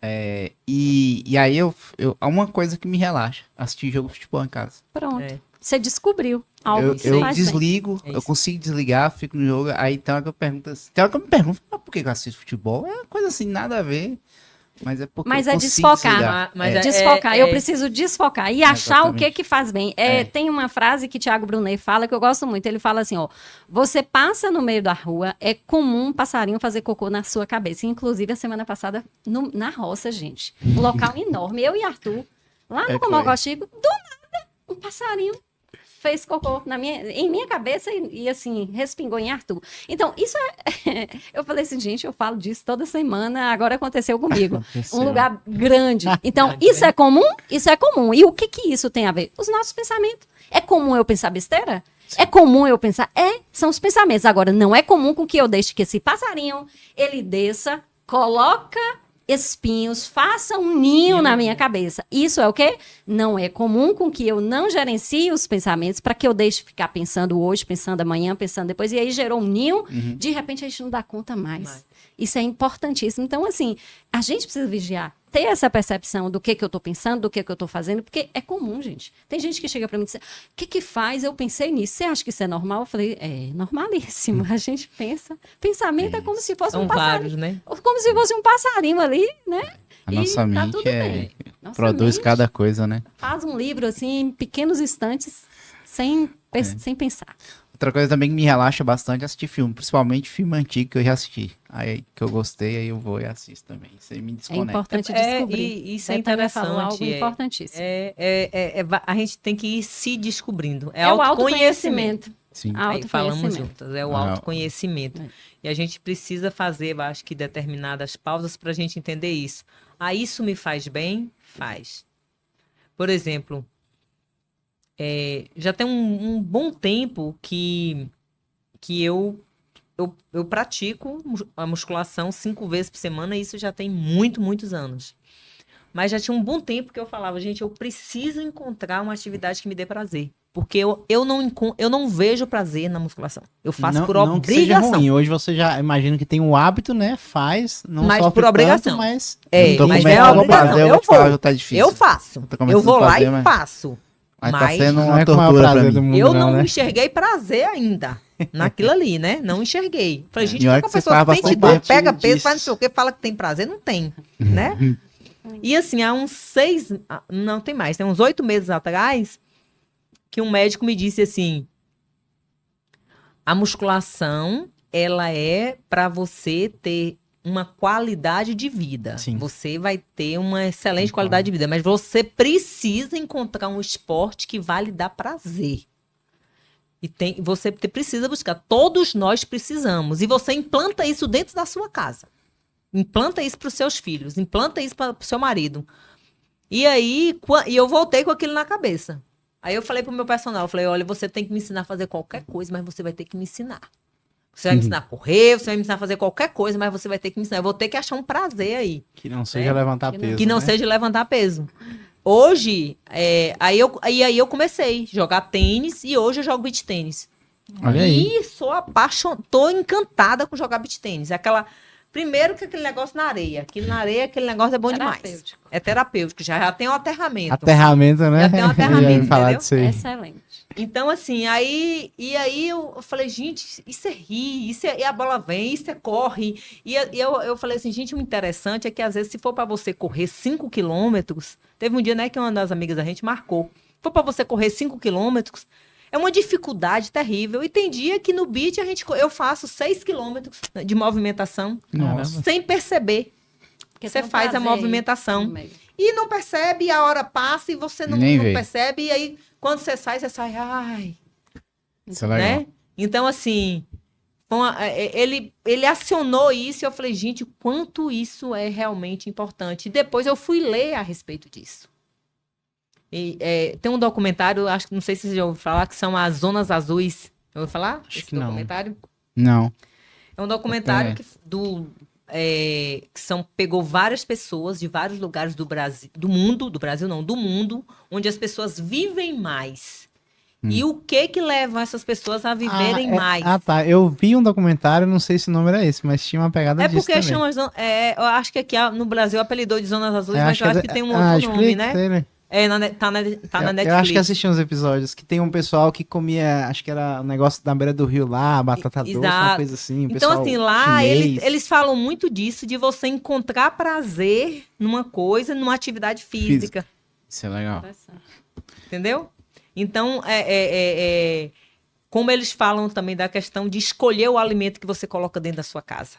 E aí há uma coisa que me relaxa. Assistir jogo de futebol em casa. Pronto. É. Você descobriu algo Eu que faz bem. desligo, É eu isso. consigo desligar, fico no jogo. Aí tem hora que eu pergunto assim, tem hora que eu me pergunto, mas por que eu assisto futebol? É uma coisa assim, nada a ver. Mas é porque Mas eu é consigo desfocar. desligar. Mas É. Desfocar, eu preciso desfocar e achar o Exatamente. que faz bem. É. Tem uma frase que Tiago Brunet fala que eu gosto muito. Ele fala assim, você passa no meio da rua, é comum um passarinho fazer cocô na sua cabeça. Inclusive, a semana passada, na roça, gente. Um local enorme. Eu e Arthur, lá no Foi. Comogochico, do nada, um passarinho fez cocô em minha cabeça e assim, respingou em Arthur. Então, isso é... Eu falei assim, gente, eu falo disso toda semana, agora aconteceu comigo. Aconteceu. Um lugar grande. Então, isso é comum? Isso é comum. E o que que isso tem a ver? Os nossos pensamentos. É comum eu pensar besteira? É comum eu pensar? São os pensamentos. Agora, não é comum com que eu deixe que esse passarinho, ele desça, coloca espinhos, faça um ninho na minha cabeça. Isso é o quê? Não é comum com que eu não gerencie os pensamentos para que eu deixe ficar pensando hoje, pensando amanhã, pensando depois. E aí gerou um ninho, de repente a gente não dá conta mais. Isso é importantíssimo. Então, assim, a gente precisa vigiar. Ter essa percepção do que eu tô pensando, do que eu tô fazendo, porque é comum, gente. Tem gente que chega para mim e diz, o que faz? Eu pensei nisso. Você acha que isso é normal? Eu falei, é normalíssimo. A gente pensa. Pensamento é como se fosse São um passarinho. vários, né? Como se fosse um passarinho ali, né? A E nossa tá mente tudo bem. Nossa produz mente cada coisa, né? faz um livro, assim, em pequenos instantes, sem pensar. Outra coisa também que me relaxa bastante é assistir filme, principalmente filme antigo que eu já assisti. Aí que eu gostei, aí eu vou e assisto também. Isso aí me É desconecta. importante descobrir. E isso é Betânia falou interessante. algo importantíssimo. A gente tem que ir se descobrindo. É o autoconhecimento. autoconhecimento. Sim. Aí falamos Autoconhecimento. juntas, é o autoconhecimento. E a gente precisa fazer, eu acho que, determinadas pausas para a gente entender isso. Ah, isso me faz bem? Faz. Por exemplo, já tem um bom tempo que eu pratico a musculação 5 vezes por semana, e isso já tem muitos anos. Mas já tinha um bom tempo que eu falava, gente, eu preciso encontrar uma atividade que me dê prazer. Porque eu não vejo prazer na musculação. Eu faço por Não que seja obrigação. ruim. Hoje você já imagina que tem o hábito, né? Faz, não Mas sofre por obrigação. tanto, mas... É, tô mas começando é a obrigação. fazer, eu Eu vou te falar vou. que tá difícil. Eu faço. Tô começando Eu vou a lá fazer, e mas- faço. Mas tá Mas sendo Não uma é com o maior tortura pra prazer do mim. mundo, eu não né? enxerguei prazer ainda naquilo ali, né? Não enxerguei. Falei, gente, E como olha é que a que você pessoa faz sente bastante dor, parte pega peso, disso. faz não sei o quê, fala que tem prazer? Não tem, né? E assim, há uns 6... Não, tem mais. Tem uns 8 meses atrás que um médico me disse assim, a musculação, ela é para você ter uma qualidade de vida. Sim. Você vai ter uma excelente qualidade de vida, mas você precisa encontrar um esporte que vai lhe dar prazer. E você precisa buscar. Todos nós precisamos. E você implanta isso dentro da sua casa. Implanta isso para os seus filhos. Implanta isso para o seu marido. E aí, eu voltei com aquilo na cabeça. Aí eu falei pro meu personal, eu falei, olha, você tem que me ensinar a fazer qualquer coisa, mas você vai ter que me ensinar. Você vai me ensinar a correr, você vai me ensinar a fazer qualquer coisa, mas você vai ter que me ensinar. Eu vou ter que achar um prazer aí. Que não seja levantar peso, Que não né? seja levantar peso. Hoje, aí eu comecei a jogar tênis e hoje eu jogo beach tênis. Olha aí. E sou tô encantada com jogar beach tênis. Primeiro que aquele negócio na areia. Aquilo na areia, aquele negócio é bom demais. Terapêutico. É terapêutico, já tem um aterramento. Aterramento, né? Já tem um aterramento, Eu ia falar entendeu? disso aí. Excelente. Então, assim, aí eu falei, gente, isso é rir, e a bola vem, isso é corre. E eu falei assim, gente, o interessante é que às vezes, se for para você correr 5 quilômetros, teve um dia, né, que uma das amigas da gente marcou, se for para você correr 5 quilômetros, é uma dificuldade terrível. E tem dia que no beach eu faço 6 quilômetros de movimentação, Nossa. sem perceber. Porque Você tem um faz a prazer movimentação. no meio. E não percebe, e a hora passa e você não Nem vê. percebe. E aí, quando você sai, ai, Isso é legal. né? Então, assim, ele acionou isso e eu falei, gente, o quanto isso é realmente importante. E depois eu fui ler a respeito disso. E, tem um documentário, acho que não sei se você já ouviu falar, que são as Zonas Azuis. Já ouviu falar? Acho Esse que não. documentário? Não. É um documentário pegou várias pessoas de vários lugares do Brasil, do mundo, onde as pessoas vivem mais. E o que leva essas pessoas a viverem mais? Tá. Eu vi um documentário, não sei se o nome era esse, mas tinha uma pegada disso Porque também. eu acho que aqui no Brasil apelidou de Zonas Azuis, Eu mas acho eu acho que que tem um outro nome, né? né? Tá na Netflix. Eu acho que assisti uns episódios que tem um pessoal que comia, acho que era um negócio na beira do rio lá, batata doce, uma Exato. coisa assim. Então, pessoal assim, lá chinês. eles falam muito disso, de você encontrar prazer numa coisa, numa atividade física. Isso é legal. Interessante. Entendeu? Então, como eles falam também da questão de escolher o alimento que você coloca dentro da sua casa.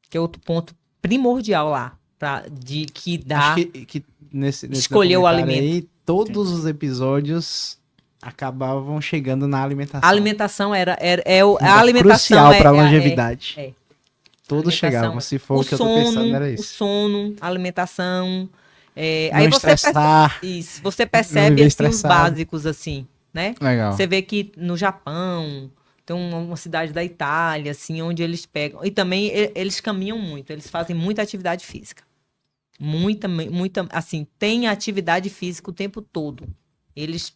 Que é outro ponto primordial lá. Que dá... Acho que nesse Escolher o documentário alimento. aí, todos os episódios acabavam chegando na alimentação. A alimentação a alimentação crucial para a longevidade. é. Todos Alimentação, chegavam. Se for o que eu tô sono, pensando, era o isso. sono, a alimentação. Não Aí você estressar. isso, você Não percebe viver assim, os estressado. básicos, assim, né? Legal. Você vê que no Japão tem uma cidade da Itália, assim, onde eles pegam. E também eles caminham muito, eles fazem muita atividade física. Muita, assim, tem atividade física o tempo todo. Eles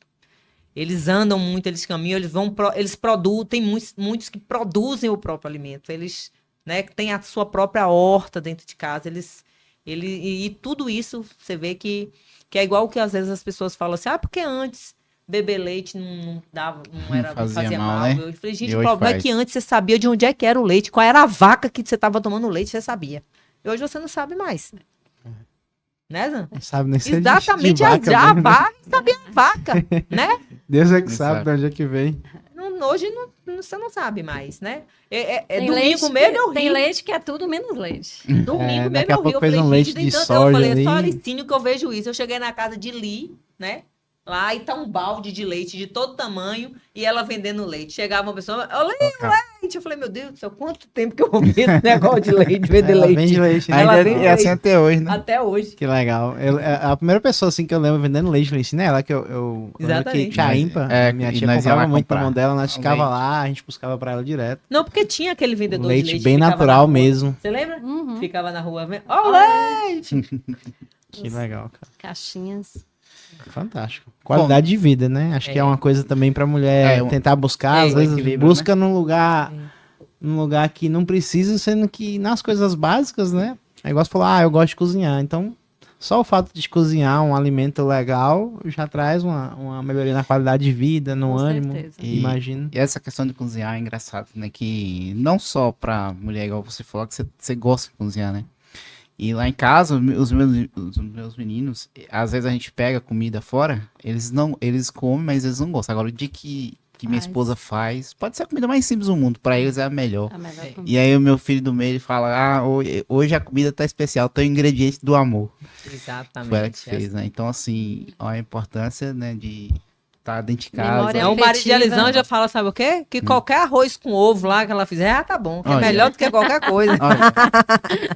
andam muito, eles caminham, eles produzem, tem muitos que produzem o próprio alimento. Eles, né, têm a sua própria horta dentro de casa. E tudo isso você vê que é igual que às vezes as pessoas falam assim, porque antes beber leite não fazia mal, né? Eu falei, gente, E o hoje problema é faz. que antes você sabia de onde é que era o leite, qual era a vaca que você estava tomando leite, você sabia. E hoje você não sabe mais. Né, Zan? Não sabe nem ser de Exatamente, vaca a mesmo, né? vaca, sabia a vaca, né? Deus é que Não sabe sabe. de onde é que vem. Hoje você não sabe mais, né? Tem Domingo leite mesmo eu tem ri. leite que é tudo menos leite. Domingo daqui mesmo a eu ri. pouco Eu fez falei, um leite gente, de então, soja eu falei, ali. é só Alicínio que eu vejo isso. Eu cheguei na casa de Li, né? Lá e tá um balde de leite de todo tamanho e ela vendendo leite. Chegava uma pessoa, eu leite. Eu falei, meu Deus do céu, quanto tempo que eu vou ver esse negócio de leite, vender Ela leite. vende leite, né? Ela Ainda vende é assim leite. até hoje, né? Até hoje. Que legal. A primeira pessoa assim que eu lembro vendendo leite no Licínio é ela que eu lembro que Exatamente. tia Impa, É, minha e tia nós ia comprava lá muito na comprar mão dela, nós ficava leite. lá, a gente buscava pra ela direto. Não, porque tinha aquele vendedor Leite de leite. bem que ficava natural na rua. mesmo. Você lembra? Uhum. Ficava na rua vendo. Ó, leite! Que legal, cara. Caixinhas. Fantástico. Qualidade de vida, né? Acho que é uma coisa também pra mulher tentar buscar, às vezes equilíbrio, busca num lugar que não precisa, sendo que nas coisas básicas, né? É igual você falou, eu gosto de cozinhar, então só o fato de cozinhar um alimento legal já traz uma melhoria na qualidade de vida, no Com ânimo, certeza. imagino. E essa questão de cozinhar é engraçado, né? Que não só pra mulher, igual você falou, que você gosta de cozinhar, né? E lá em casa, os meus meninos, às vezes a gente pega comida fora, eles comem, mas eles não gostam. Agora, o dia que minha esposa faz, pode ser a comida mais simples do mundo, pra eles é a melhor. A melhor comida. E aí o meu filho do meio, ele fala, hoje a comida tá especial, tem o ingrediente do amor. Exatamente. Foi ela que fez, né? Então, assim, ó, a importância, né, de estar dentro de casa. Memória O marido de afetiva. Elisângela fala, sabe o quê? Que qualquer arroz com ovo lá que ela fizer, tá bom. Que é Olha. melhor do que qualquer coisa. Olha.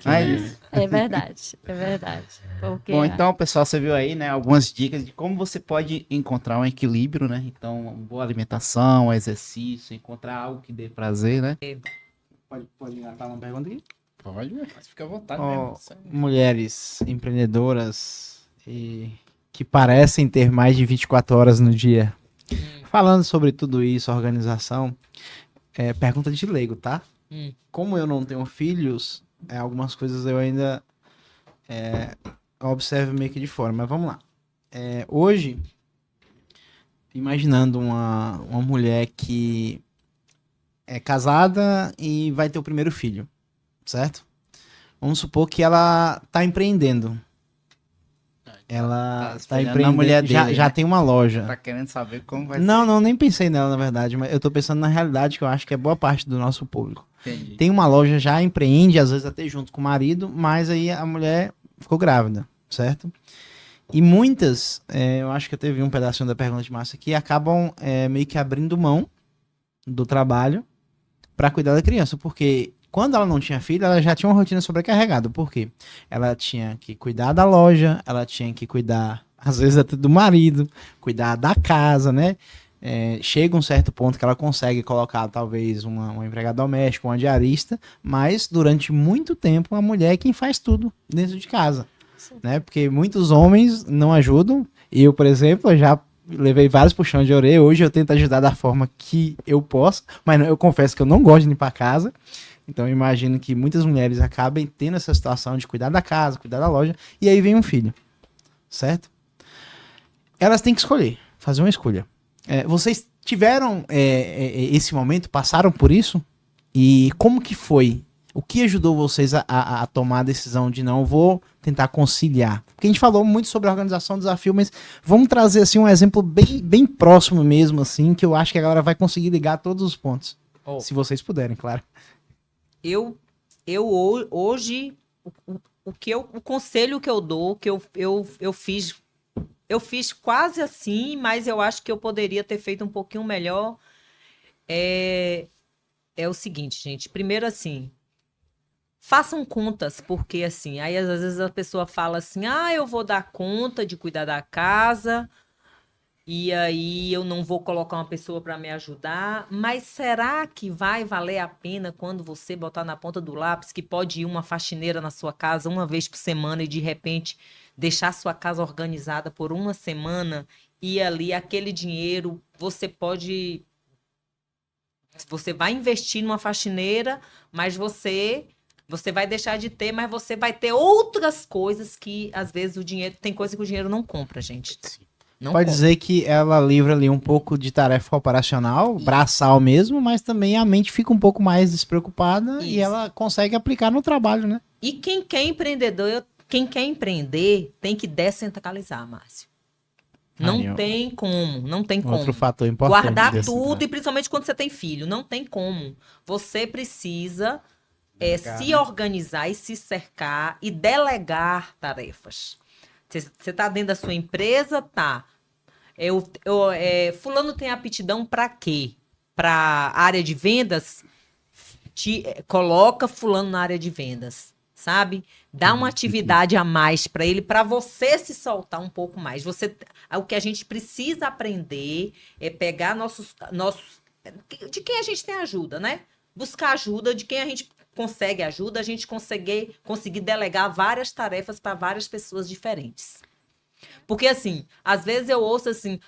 Aí, É verdade, é verdade. Porque bom, então, pessoal, você viu aí, né, algumas dicas de como você pode encontrar um equilíbrio, né? Então, uma boa alimentação, exercício, encontrar algo que dê prazer, né? Pode engatar uma pergunta aqui? Pode, fica à vontade Ó, mulheres empreendedoras e que parecem ter mais de 24 horas no dia. Falando sobre tudo isso, organização, pergunta de leigo, tá? Como eu não tenho filhos, algumas coisas eu ainda observo meio que de fora, mas vamos lá. Hoje, imaginando uma mulher que é casada e vai ter o primeiro filho, certo? Vamos supor que ela tá empreendendo. Ela tá espelhando na empreendendo, mulher dele, já né? tem uma loja. Tá querendo saber como vai Não, nem pensei nela, na verdade, mas eu tô pensando na realidade que eu acho que é boa parte do nosso público. ser. Entendi. Tem uma loja, já empreende, às vezes até junto com o marido, mas aí a mulher ficou grávida, certo? E muitas, eu acho que eu teve um pedacinho da pergunta de Márcia aqui, acabam meio que abrindo mão do trabalho para cuidar da criança, porque quando ela não tinha filho, ela já tinha uma rotina sobrecarregada, por quê? Ela tinha que cuidar da loja, ela tinha que cuidar, às vezes até do marido, cuidar da casa, né? Chega um certo ponto que ela consegue colocar talvez uma empregada doméstica, uma diarista, mas durante muito tempo a mulher é quem faz tudo dentro de casa, né? Porque muitos homens não ajudam. Eu, por exemplo, já levei vários puxões de orelha. Hoje eu tento ajudar da forma que eu posso, mas eu confesso que eu não gosto de limpar a casa. Então eu imagino que muitas mulheres acabem tendo essa situação de cuidar da casa, cuidar da loja, e aí vem um filho, certo? Elas têm que escolher, fazer uma escolha. Vocês tiveram esse momento, passaram por isso? E como que foi? O que ajudou vocês a tomar a decisão de não vou tentar conciliar? Porque a gente falou muito sobre a organização do desafio, mas vamos trazer assim um exemplo bem próximo mesmo, assim, que eu acho que a galera vai conseguir ligar todos os pontos. Se vocês puderem, claro. Hoje, o conselho que eu dou, que eu fiz eu fiz quase assim, mas eu acho que eu poderia ter feito um pouquinho melhor. É o seguinte, gente. Primeiro, assim, façam contas, porque assim, aí às vezes a pessoa fala assim, eu vou dar conta de cuidar da casa, e aí eu não vou colocar uma pessoa para me ajudar, mas será que vai valer a pena quando você botar na ponta do lápis que pode ir uma faxineira na sua casa uma vez por semana e de repente deixar sua casa organizada por uma semana e ali aquele dinheiro você vai investir numa faxineira, mas você vai deixar de ter, mas você vai ter outras coisas que, às vezes, tem coisa que o dinheiro não compra, gente. Não Pode compra. dizer que ela livra ali um pouco de tarefa operacional, braçal mesmo, mas também a mente fica um pouco mais despreocupada e Isso. ela consegue aplicar no trabalho, né? E quem quer empreender tem que descentralizar, Márcio. Não Aí, ó. tem como, não tem Outro como. fator importante. Guardar desse, tudo, né? e principalmente quando você tem filho, não tem como. Você precisa Delegar, se né? organizar e se cercar e delegar tarefas. Você está dentro da sua empresa? Tá. Fulano tem aptidão para quê? Para área de vendas? Coloca fulano na área de vendas, sabe? Dá uma atividade a mais para ele, para você se soltar um pouco mais. O que a gente precisa aprender é pegar de quem a gente tem ajuda, né? Buscar ajuda de quem a gente consegue ajuda, a gente conseguir delegar várias tarefas para várias pessoas diferentes. Porque, assim, às vezes eu ouço assim,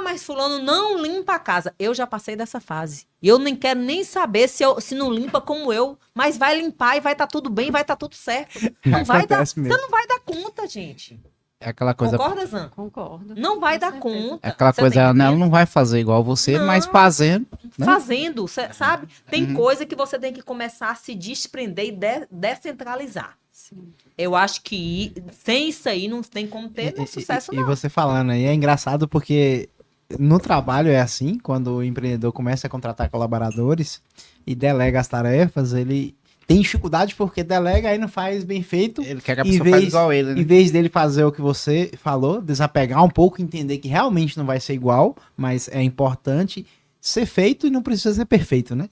mas fulano não limpa a casa. Eu já passei dessa fase. E eu nem quero nem saber se não limpa como eu, mas vai limpar e vai estar tudo bem, vai estar tudo certo. Não vai dar, Acontece mesmo. você não vai dar conta, gente. É aquela coisa. Concorda, Zan? Concordo. Não vai Com dar certeza. conta. É aquela Você coisa, tá ela entendendo? não vai fazer igual você, mas Não. fazendo. Né? Fazendo, sabe? Tem coisa que você tem que começar a se desprender e descentralizar. Sim. Eu acho que sem isso aí não tem como ter sucesso, E não. você falando aí, é engraçado porque no trabalho é assim, quando o empreendedor começa a contratar colaboradores e delega as tarefas, ele tem dificuldade porque delega aí não faz bem feito. Ele quer que a Em pessoa faça vez- igual ele, Em né? vez dele fazer o que você falou, desapegar um pouco, entender que realmente não vai ser igual, mas é importante ser feito e não precisa ser perfeito, né?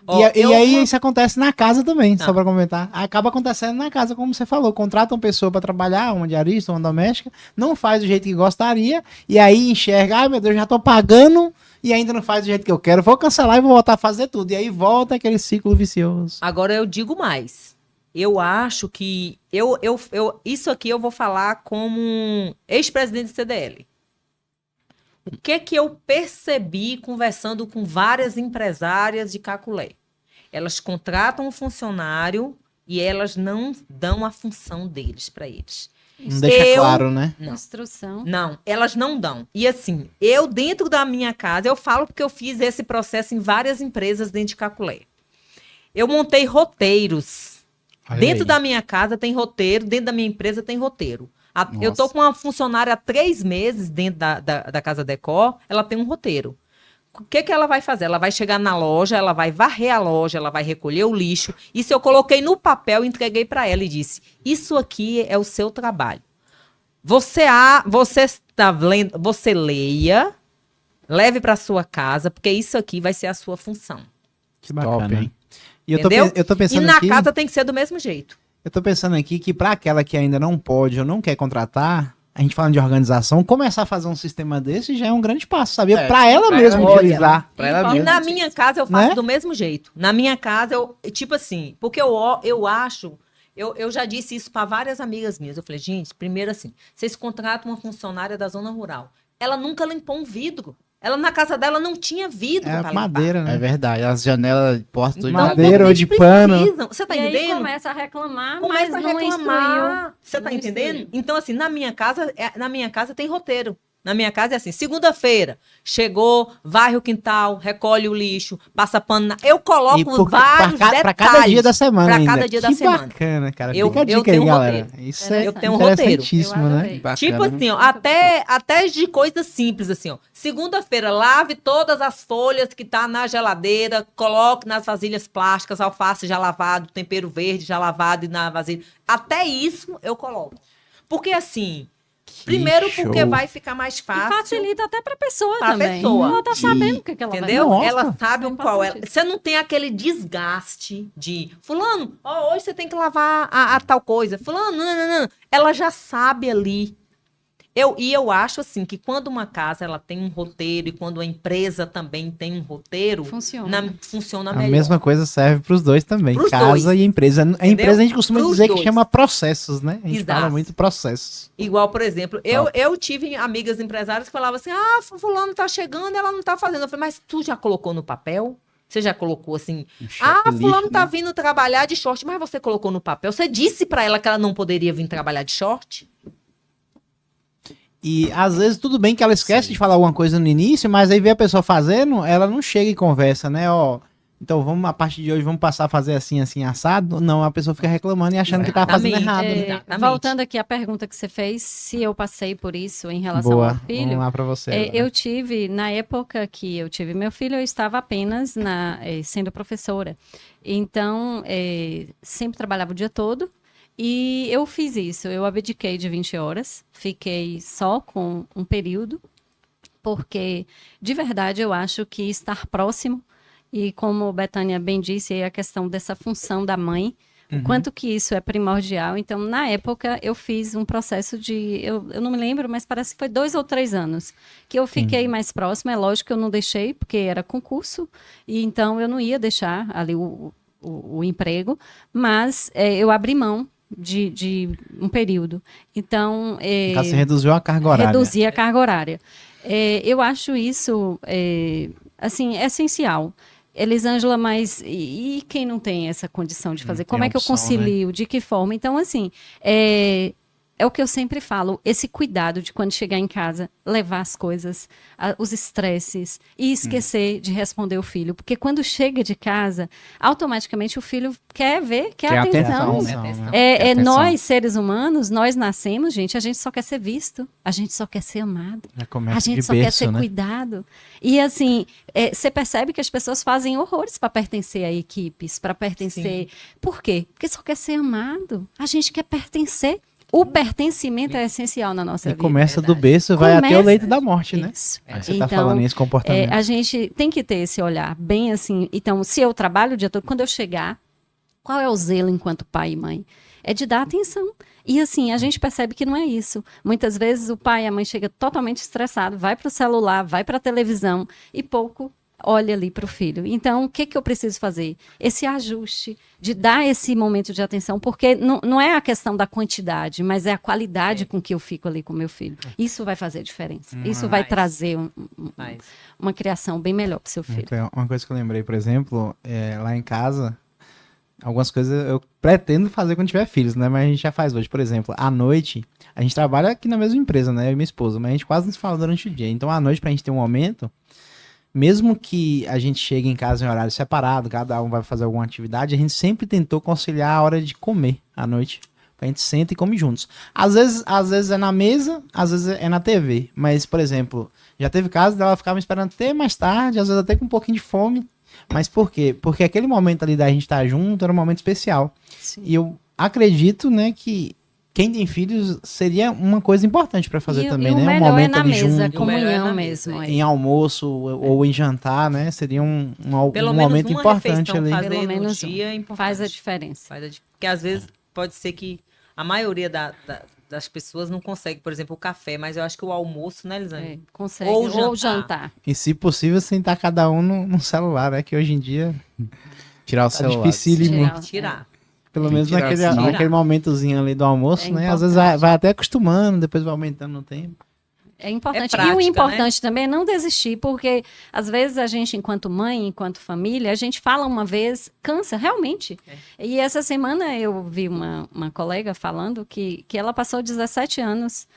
Ó, E aí eu- isso acontece na casa também, Tá. só pra comentar. Acaba acontecendo na casa, como você falou. Contrata uma pessoa pra trabalhar, uma diarista, uma doméstica, não faz do jeito que gostaria, e aí enxerga, ai meu Deus, já tô pagando e ainda não faz do jeito que eu quero. Vou cancelar e vou voltar a fazer tudo. E aí volta aquele ciclo vicioso. Agora eu digo mais. Eu acho que isso aqui eu vou falar como um ex-presidente do CDL. O que eu percebi conversando com várias empresárias de Caculé? Elas contratam um funcionário e elas não dão a função deles para eles. Não deixa Eu- claro, né? Não. Instrução. Não, elas não dão. E assim, eu dentro da minha casa, eu falo porque eu fiz esse processo em várias empresas dentro de Caculé. Eu montei roteiros. Olha Dentro aí. da minha casa tem roteiro, dentro da minha empresa tem roteiro. Eu tô Nossa. com uma funcionária há 3 meses dentro da Casa Decor, ela tem um roteiro. O que ela vai fazer? Ela vai chegar na loja, ela vai varrer a loja, ela vai recolher o lixo. Isso eu coloquei no papel, entreguei para ela e disse: isso aqui é o seu trabalho. Você está lendo, você leia, leve para sua casa, porque isso aqui vai ser a sua função. Que bacana, Top, hein? hein? E eu tô, Entendeu? eu tô E pensando na aqui... casa tem que ser do mesmo jeito. Eu tô pensando aqui que para aquela que ainda não pode ou não quer contratar, a gente falando de organização, começar a fazer um sistema desse já é um grande passo, sabia? É, Para ela pra mesmo ela mesmo. utilizar. Pra ela E mesmo. na minha casa eu faço Né? do mesmo jeito. Na minha casa, tipo assim, porque eu acho, eu já disse isso para várias amigas minhas. Eu falei, gente, primeiro assim, vocês contratam uma funcionária da zona rural. Ela nunca limpou um vidro. Ela na casa dela não tinha vidro É para madeira, É né? verdade, as janelas, portas, tudo de Então, Madeira ou vocês de pano. precisam. Você tá e aí entendendo? começa a reclamar, Começa mas a não reclamar. Você tá Não entendendo? instruiu. Então, assim, na minha casa tem roteiro. Na minha casa é assim, segunda-feira, chegou, varre o quintal, recolhe o lixo, passa pano. Eu coloco vários detalhes. Pra cada dia da semana pra ainda. cada dia da que semana. bacana, cara. Eu- Fica a eu dica tenho aí, um galera. roteiro. Isso é Eu tenho um roteiro. interessantíssimo, Eu né? adorei. bacana, Tipo né? assim, ó, Muito até de coisas simples, assim, ó. Segunda-feira, lave todas as folhas que tá na geladeira, coloque nas vasilhas plásticas, alface já lavado, tempero verde já lavado e na vasilha. Até isso eu coloco. Porque assim, Primeiro porque show. vai ficar mais E fácil. facilita até para a pessoa Pra também. pessoa. Ela tá E- sabendo o que ela Entendeu? vai Nossa. Ela sabe É o qual é. importante. Você não tem aquele desgaste de fulano, ó, hoje você tem que lavar a tal coisa. Fulano, não. Ela já sabe ali. Eu acho assim que quando uma casa ela tem um roteiro e quando a empresa também tem um roteiro, Funciona. funciona A melhor. mesma coisa serve para os dois também, Pros casa dois. e empresa. A empresa a gente costuma Pros dizer dois. que chama processos, né? A gente Exato. fala muito processos. Igual, por exemplo, eu tive amigas empresárias que falavam assim: ah, fulano tá chegando, ela não tá fazendo. Eu falei, mas tu já colocou no papel? Você já colocou assim? Ah, checklist, fulano tá né? vindo trabalhar de short, mas você colocou no papel. Você disse pra ela que ela não poderia vir trabalhar de short? E às vezes tudo bem que ela esquece de falar alguma coisa no início, mas aí vê a pessoa fazendo, ela não chega e conversa, né? Ó, então vamos, a partir de hoje, vamos passar a fazer assim, assim, assado. Não, a pessoa fica reclamando e achando que tá fazendo Exatamente. errado, né? Exatamente. Voltando aqui à pergunta que você fez, se eu passei por isso em relação Boa, ao filho, vamos lá pra você. agora. eu tive, na época que eu tive meu filho, eu estava apenas sendo professora. Então, sempre trabalhava o dia todo. E eu fiz isso, eu abdiquei de 20 horas, fiquei só com um período, porque, de verdade, eu acho que estar próximo, e como Bethânia bem disse, aí a questão dessa função da mãe, o quanto que isso é primordial. Então, na época, eu fiz um processo de, eu não me lembro, mas parece que foi 2 ou 3 anos, que eu fiquei mais próxima. É lógico que eu não deixei, porque era concurso, e então eu não ia deixar ali o emprego, mas eu abri mão de um período. Então, No caso, você reduziu a carga horária. reduzir a carga horária. Eu acho isso, assim, essencial. Elisângela, mas e quem não tem essa condição de fazer? Tem Como é que eu opção, né? concilio? De que forma? Então, assim, é o que eu sempre falo, esse cuidado de quando chegar em casa, levar as coisas, os estresses e esquecer de responder o filho. Porque quando chega de casa, automaticamente o filho quer ver, quer atenção. atenção, né? Quer atenção. Nós, seres humanos, nós nascemos, gente, a gente só quer ser visto, a gente só quer ser amado. Já começa A gente de só quer berço, ser né? cuidado. E assim, você percebe que as pessoas fazem horrores para pertencer a equipes, para pertencer. Por quê? Porque só quer ser amado. A gente quer pertencer. O pertencimento é essencial na nossa E vida. começa do verdade. berço e vai até o Começa- leito da morte, né? Isso. Aí você tá falando esse comportamento. A gente tem que ter esse olhar bem assim. Então, se eu trabalho o dia todo, quando eu chegar, qual é o zelo enquanto pai e mãe? É de dar atenção. E assim, a gente percebe que não é isso. Muitas vezes o pai e a mãe chegam totalmente estressados, vai para o celular, vai para a televisão e pouco olha ali para o filho. Então, o que que eu preciso fazer? Esse ajuste de dar esse momento de atenção, porque não é a questão da quantidade, mas é a qualidade com que eu fico ali com meu filho. Isso vai fazer diferença. Isso vai Faz. trazer Mas, uma criação bem melhor para o seu filho. Muito legal. Uma coisa que eu lembrei, por exemplo, lá em casa, algumas coisas eu pretendo fazer quando tiver filhos, né? Mas a gente já faz hoje. Por exemplo, à noite, a gente trabalha aqui na mesma empresa, né? Eu e minha esposa, mas a gente quase não se fala durante o dia. Então, à noite, pra gente ter um momento, mesmo que a gente chegue em casa em horário separado, cada um vai fazer alguma atividade, a gente sempre tentou conciliar a hora de comer à noite. A gente senta e come juntos. Às vezes é na mesa, às vezes é na TV. Mas, por exemplo, já teve casos dela ficar me esperando até mais tarde, às vezes até com um pouquinho de fome. Mas por quê? Porque aquele momento ali da gente estar junto era um momento especial. E eu acredito, né, que quem tem filhos seria uma coisa importante para fazer também, e o né? Um melhor momento na ali mesa, junto, O melhor é comunhão na mesmo. mesa, é. em almoço ou em jantar, né? Seria um pelo menos momento uma importante refeição ali. fazer Pelo no menos dia é importante. Faz a diferença. Porque às vezes pode ser que a maioria das pessoas não consegue, por exemplo, o café, mas eu acho que o almoço, né, Elisane? Consegue. Ou Ou jantar. jantar. E se possível, sentar cada um no celular, né? Que hoje em dia Tirar o tá celular. dificílimo. Tirar. Tem que tirar. Pelo Tem que menos tirar naquele, assim. naquele momentozinho ali do almoço, É né? Às vezes importante. vai até acostumando, depois vai aumentando no tempo. É importante. prática, e o né? importante também é não desistir, porque às vezes a gente, enquanto mãe, enquanto família, a gente fala uma vez, cansa, realmente. E essa semana eu vi uma colega falando que ela passou 17 anos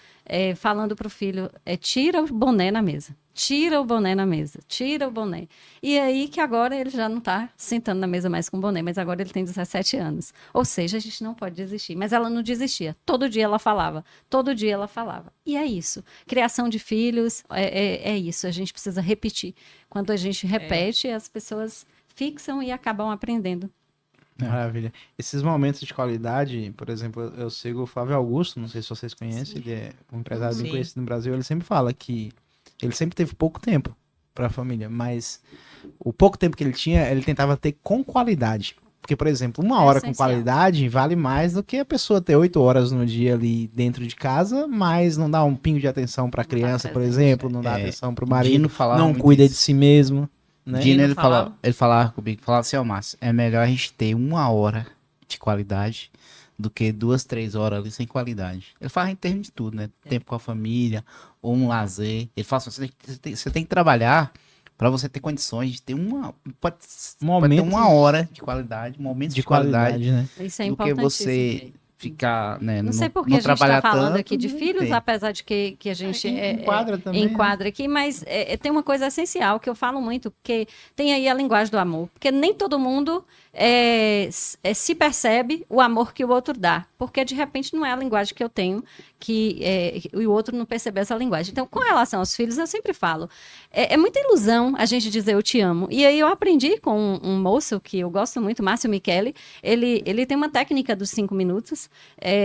falando para o filho, tira o boné na mesa. Tira o boné na mesa, tira o boné. E aí que agora ele já não está sentando na mesa mais com o boné, mas agora ele tem 17 anos. Ou seja, a gente não pode desistir. Mas ela não desistia. Todo dia ela falava. Todo dia ela falava. E é isso. Criação de filhos é isso. A gente precisa repetir. Quando a gente repete, as pessoas fixam e acabam aprendendo. Maravilha. Esses momentos de qualidade, por exemplo, eu sigo o Flávio Augusto, não sei se vocês conhecem, ele é um empresário bem Sim. conhecido no Brasil, ele sempre fala que ele sempre teve pouco tempo para a família, mas o pouco tempo que ele tinha, ele tentava ter com qualidade. Porque, por exemplo, uma hora com essencial. qualidade vale mais do que a pessoa ter 8 horas no dia ali dentro de casa, mas não dá um pingo de atenção para a criança, por presente. exemplo, não dá atenção para o marido, Dino falava não muito cuida de isso. si mesmo, né? Dino, Dino falava? ele falava comigo, falava assim, ó, Márcio, é melhor a gente ter 1 hora de qualidade do que 2, 3 horas ali sem qualidade. Ele fala em termos de tudo, né? Tempo com a família, ou um lazer. Ele fala assim, você tem que trabalhar para você ter condições de ter pode ter Momentos 1 hora de qualidade, momentos de qualidade, né? Isso é do que importantíssimo. você ficar, né, Não sei por que não a gente está trabalhar falando tanto, aqui de não filhos, tem. apesar de que a gente Enquadra também, né? enquadra aqui, mas tem uma coisa essencial que eu falo muito, porque tem aí a linguagem do amor. Porque nem todo mundo se percebe o amor que o outro dá. Porque, de repente, não é a linguagem que eu tenho, que o outro não percebeu essa linguagem. Então, com relação aos filhos, eu sempre falo, é muita ilusão a gente dizer eu te amo. E aí eu aprendi com um moço que eu gosto muito, Márcio Michele, ele tem uma técnica dos 5 minutos,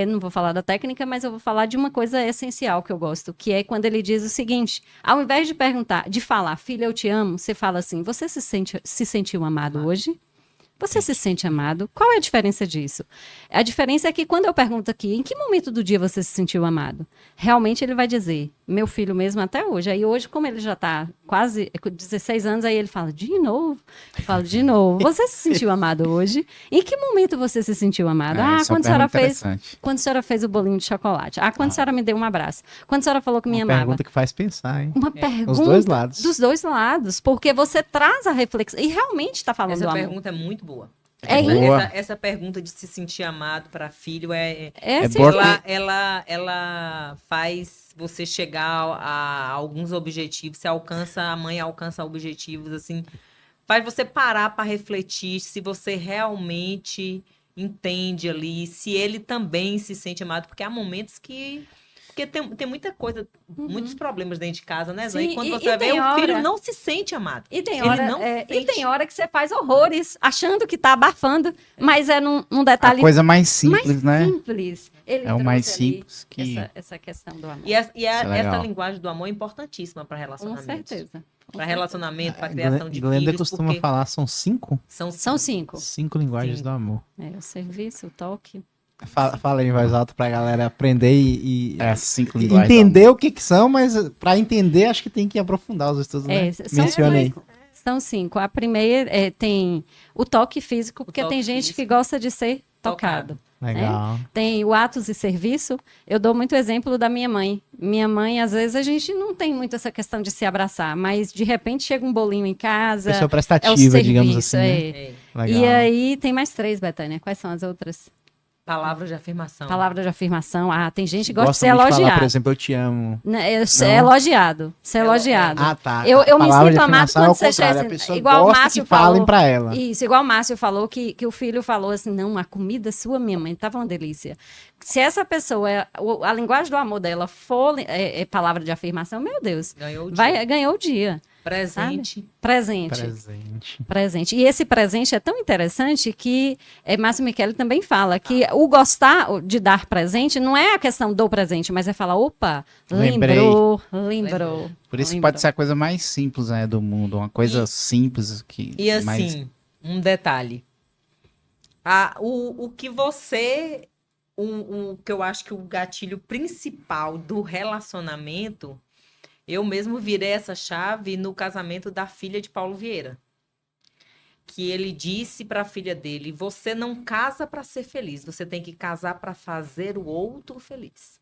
não vou falar da técnica, mas eu vou falar de uma coisa essencial que eu gosto, que é quando ele diz o seguinte, ao invés de falar, filha, eu te amo, você fala assim, você se sentiu amado hoje? Você se sente amado? Qual é a diferença disso? A diferença é que quando eu pergunto aqui, em que momento do dia você se sentiu amado? Realmente ele vai dizer, meu filho mesmo até hoje. Aí hoje, como ele já está quase com 16 anos, aí ele fala, de novo. Eu falo, de novo. Você se sentiu amado hoje? Em que momento você se sentiu amado? Essa é uma Quando a senhora pergunta interessante. quando a senhora fez o bolinho de chocolate. Quando a senhora me deu um abraço. Quando a senhora falou que me Uma amava. pergunta que faz pensar, hein? Uma pergunta Os dois lados. dos dois lados, porque você traz a reflexão e realmente está falando Essa do amor. pergunta é muito boa. É Essa pergunta de se sentir amado para filho Essa boa ela faz você chegar a alguns objetivos. A mãe alcança objetivos assim, faz você parar para refletir se você realmente entende ali, se ele também se sente amado, porque há momentos que porque tem muita coisa, muitos problemas dentro de casa, né, Zé? Sim, E quando e você vai ver, tem o filho hora- não se sente amado. E tem Ele hora, não e sente. tem hora que você faz horrores, achando que tá abafando, mas é num A detalhe coisa mais simples, né? simples. Ele É o mais trouxe ali simples que... essa questão do amor. Essa legal. linguagem do amor é importantíssima para Com relacionamento. certeza. Para relacionamento, para criação de Glenda filhos. costuma porque falar, são 5? São 5. 5 linguagens do amor. O serviço, o toque. Fala em voz alta pra galera aprender e É, 5 linguagens. entender o que são, mas pra entender acho que tem que aprofundar os estudos, né? Menciona aí. São 5. A primeira tem o toque físico, porque toque tem gente que físico. gosta de ser tocado. Legal. Tem o atos e serviço. Eu dou muito exemplo da minha mãe. Minha mãe, às vezes, a gente não tem muito essa questão de se abraçar, mas de repente chega um bolinho em casa. Pessoa É o prestativa, serviço, digamos assim, né? É, Legal. E aí tem mais 3, Betânia. Quais são as outras? palavras de afirmação. Palavra de afirmação. Tem gente que gosta de Gosta ser muito de falar, elogiado. por exemplo, eu te amo. Ser elogiado. Ser elogiado. Ah, tá. Eu A me palavra de sinto amado afirmação é quando o você contrário, chega a pessoa igual o gosta Márcio que falem falou. pra ela. Isso, igual o Márcio falou que o filho falou assim, não, a comida sua, minha mãe, tava uma delícia. Se essa pessoa, a linguagem do amor dela for palavra de afirmação, meu Deus, Ganhou o dia. ganhou o dia. Presente. Presente. E esse presente é tão interessante que Márcio Michele também fala que o gostar de dar presente não é a questão do presente, mas é falar, opa, Lembrei. lembrou. Por isso lembrou. pode ser a coisa mais simples, né, do mundo. Uma coisa simples que... E assim, mas- um detalhe. O que você. O que eu acho que o gatilho principal do relacionamento, eu mesmo virei essa chave no casamento da filha de Paulo Vieira. Que ele disse para a filha dele: você não casa para ser feliz, você tem que casar para fazer o outro feliz.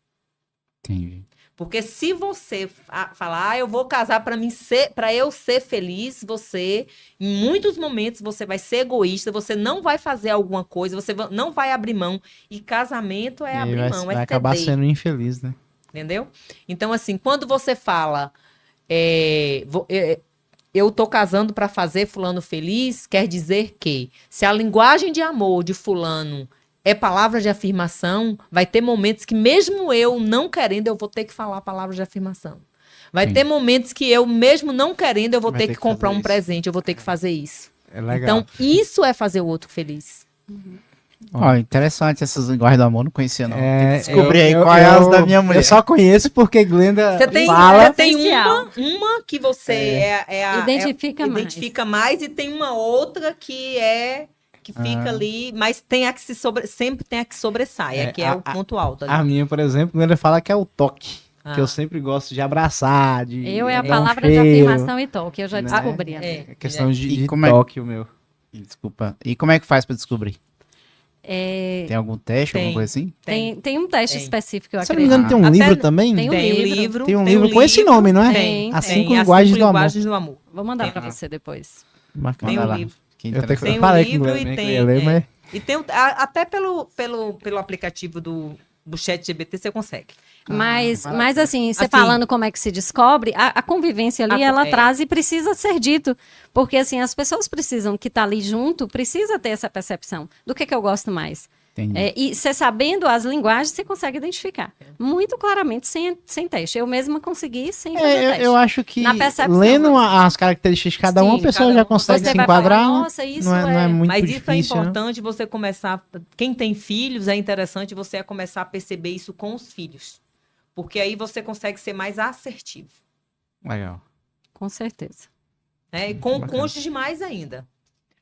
Entendi. Porque se você falar, eu vou casar para eu ser feliz, você, em muitos momentos, você vai ser egoísta, você não vai fazer alguma coisa, você não vai abrir mão. E casamento é E aí abrir mão, vai é acabar ceder, sendo infeliz, né? entendeu? Então, assim, quando você fala, eu tô casando para fazer fulano feliz, quer dizer que se a linguagem de amor de fulano é palavra de afirmação, vai ter momentos que mesmo eu não querendo, eu vou ter que falar palavras de afirmação. Vai Sim. ter momentos que eu mesmo não querendo, eu vou Vai ter ter que que comprar fazer um isso. presente, eu vou ter que fazer isso. É legal. Então, isso é fazer o outro feliz. Ó, interessante essas linguagens do amor, não conhecia não. Tem que É, descobrir aí qual é as da minha mulher. Eu só conheço porque Glenda Você tem, fala. você tem Essencial. uma que você identifica mais e tem uma outra que fica ali, mas tem a que sempre tem a que sobressai, que é o ponto alto. A minha, por exemplo, Glenda fala que é o toque. Que eu Ah. sempre gosto de abraçar, de Eu é a dar um palavra de cheiro, afirmação e toque, eu já né? descobri. É questão E de como é- toque, o meu. Desculpa. E como é que faz pra descobrir? É, Tem algum teste, alguma Tem. coisa assim? tem um teste Tem. específico, eu Se eu não me engano, acredito. tem um Até livro também? tem um Tem livro. Tem um livro com esse nome, não é? Tem, As tem. 5 linguagens do amor. linguagens do amor. Vou mandar Tem. para você depois. Bacana. Tem Manda um lá. livro. Que Eu, tenho, interessante. Tem eu um falei livro que e eu tem, ia ler, mas... E tem até pelo aplicativo do chat GPT você consegue. Mas assim, você Assim- falando como é que se descobre, a convivência ali, ela traz e precisa ser dito. Porque assim, as pessoas precisam que tá ali junto, precisa ter essa percepção do que eu gosto mais. Entendi. E você sabendo as linguagens, você consegue identificar. Muito claramente, sem teste. Eu mesma consegui sem fazer teste. eu acho que Na percepção, lendo mas- as características de cada um, Sim, a pessoa cada já um. consegue Você se vai falar, enquadrar. nossa, isso não é muito Mas isso é difícil, né? importante você começar. Quem tem filhos, é interessante você começar a perceber isso com os filhos. Porque aí você consegue ser mais assertivo. Legal. Com certeza. Né? E com o Bacana. cônjuge mais ainda.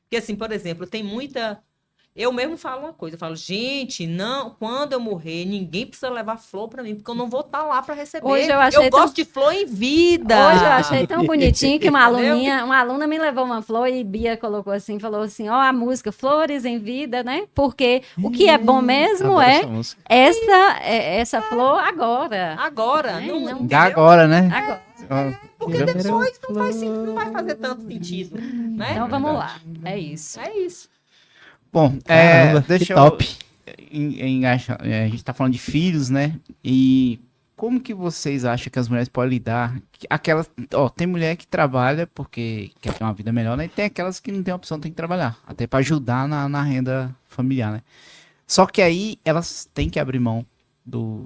Porque, assim, por exemplo, tem muita. Eu mesmo falo uma coisa, eu falo, gente, não, quando eu morrer, ninguém precisa levar flor pra mim, porque eu não vou estar lá pra receber. Hoje eu achei tão- gosto de flor em vida. Hoje eu achei tão bonitinho que Entendeu? uma aluna me levou uma flor e Bia colocou assim, falou assim, ó, a música Flores em Vida, né? Porque o que é bom mesmo Adoro é essa música. essa flor agora. Agora. É, não, não. entendeu? Dá agora, né? Agora. Porque depois não vai fazer tanto sentido. Né? Então vamos lá. É isso. É isso. Bom, Caramba, que deixa top. a gente tá falando de filhos, né? E como que vocês acham que as mulheres podem lidar? Aquelas, tem mulher que trabalha porque quer ter uma vida melhor, né? E tem aquelas que não tem opção, tem que trabalhar, até para ajudar na renda familiar, né? Só que aí elas têm que abrir mão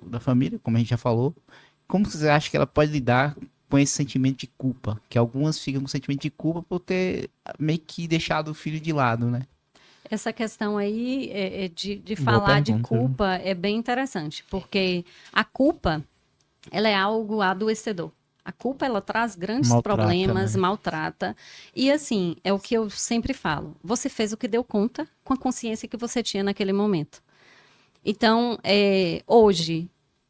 da família, como a gente já falou. Como vocês acham que ela pode lidar com esse sentimento de culpa? Que algumas ficam com sentimento de culpa por ter meio que deixado o filho de lado, né? Essa questão aí de Boa falar de pergunta, culpa é bem interessante, porque a culpa, ela é algo adoecedor. A culpa, ela traz grandes Maltrata, problemas, né? maltrata. E assim, é o que eu sempre falo. Você fez o que deu conta com a consciência que você tinha naquele momento. Então, hoje,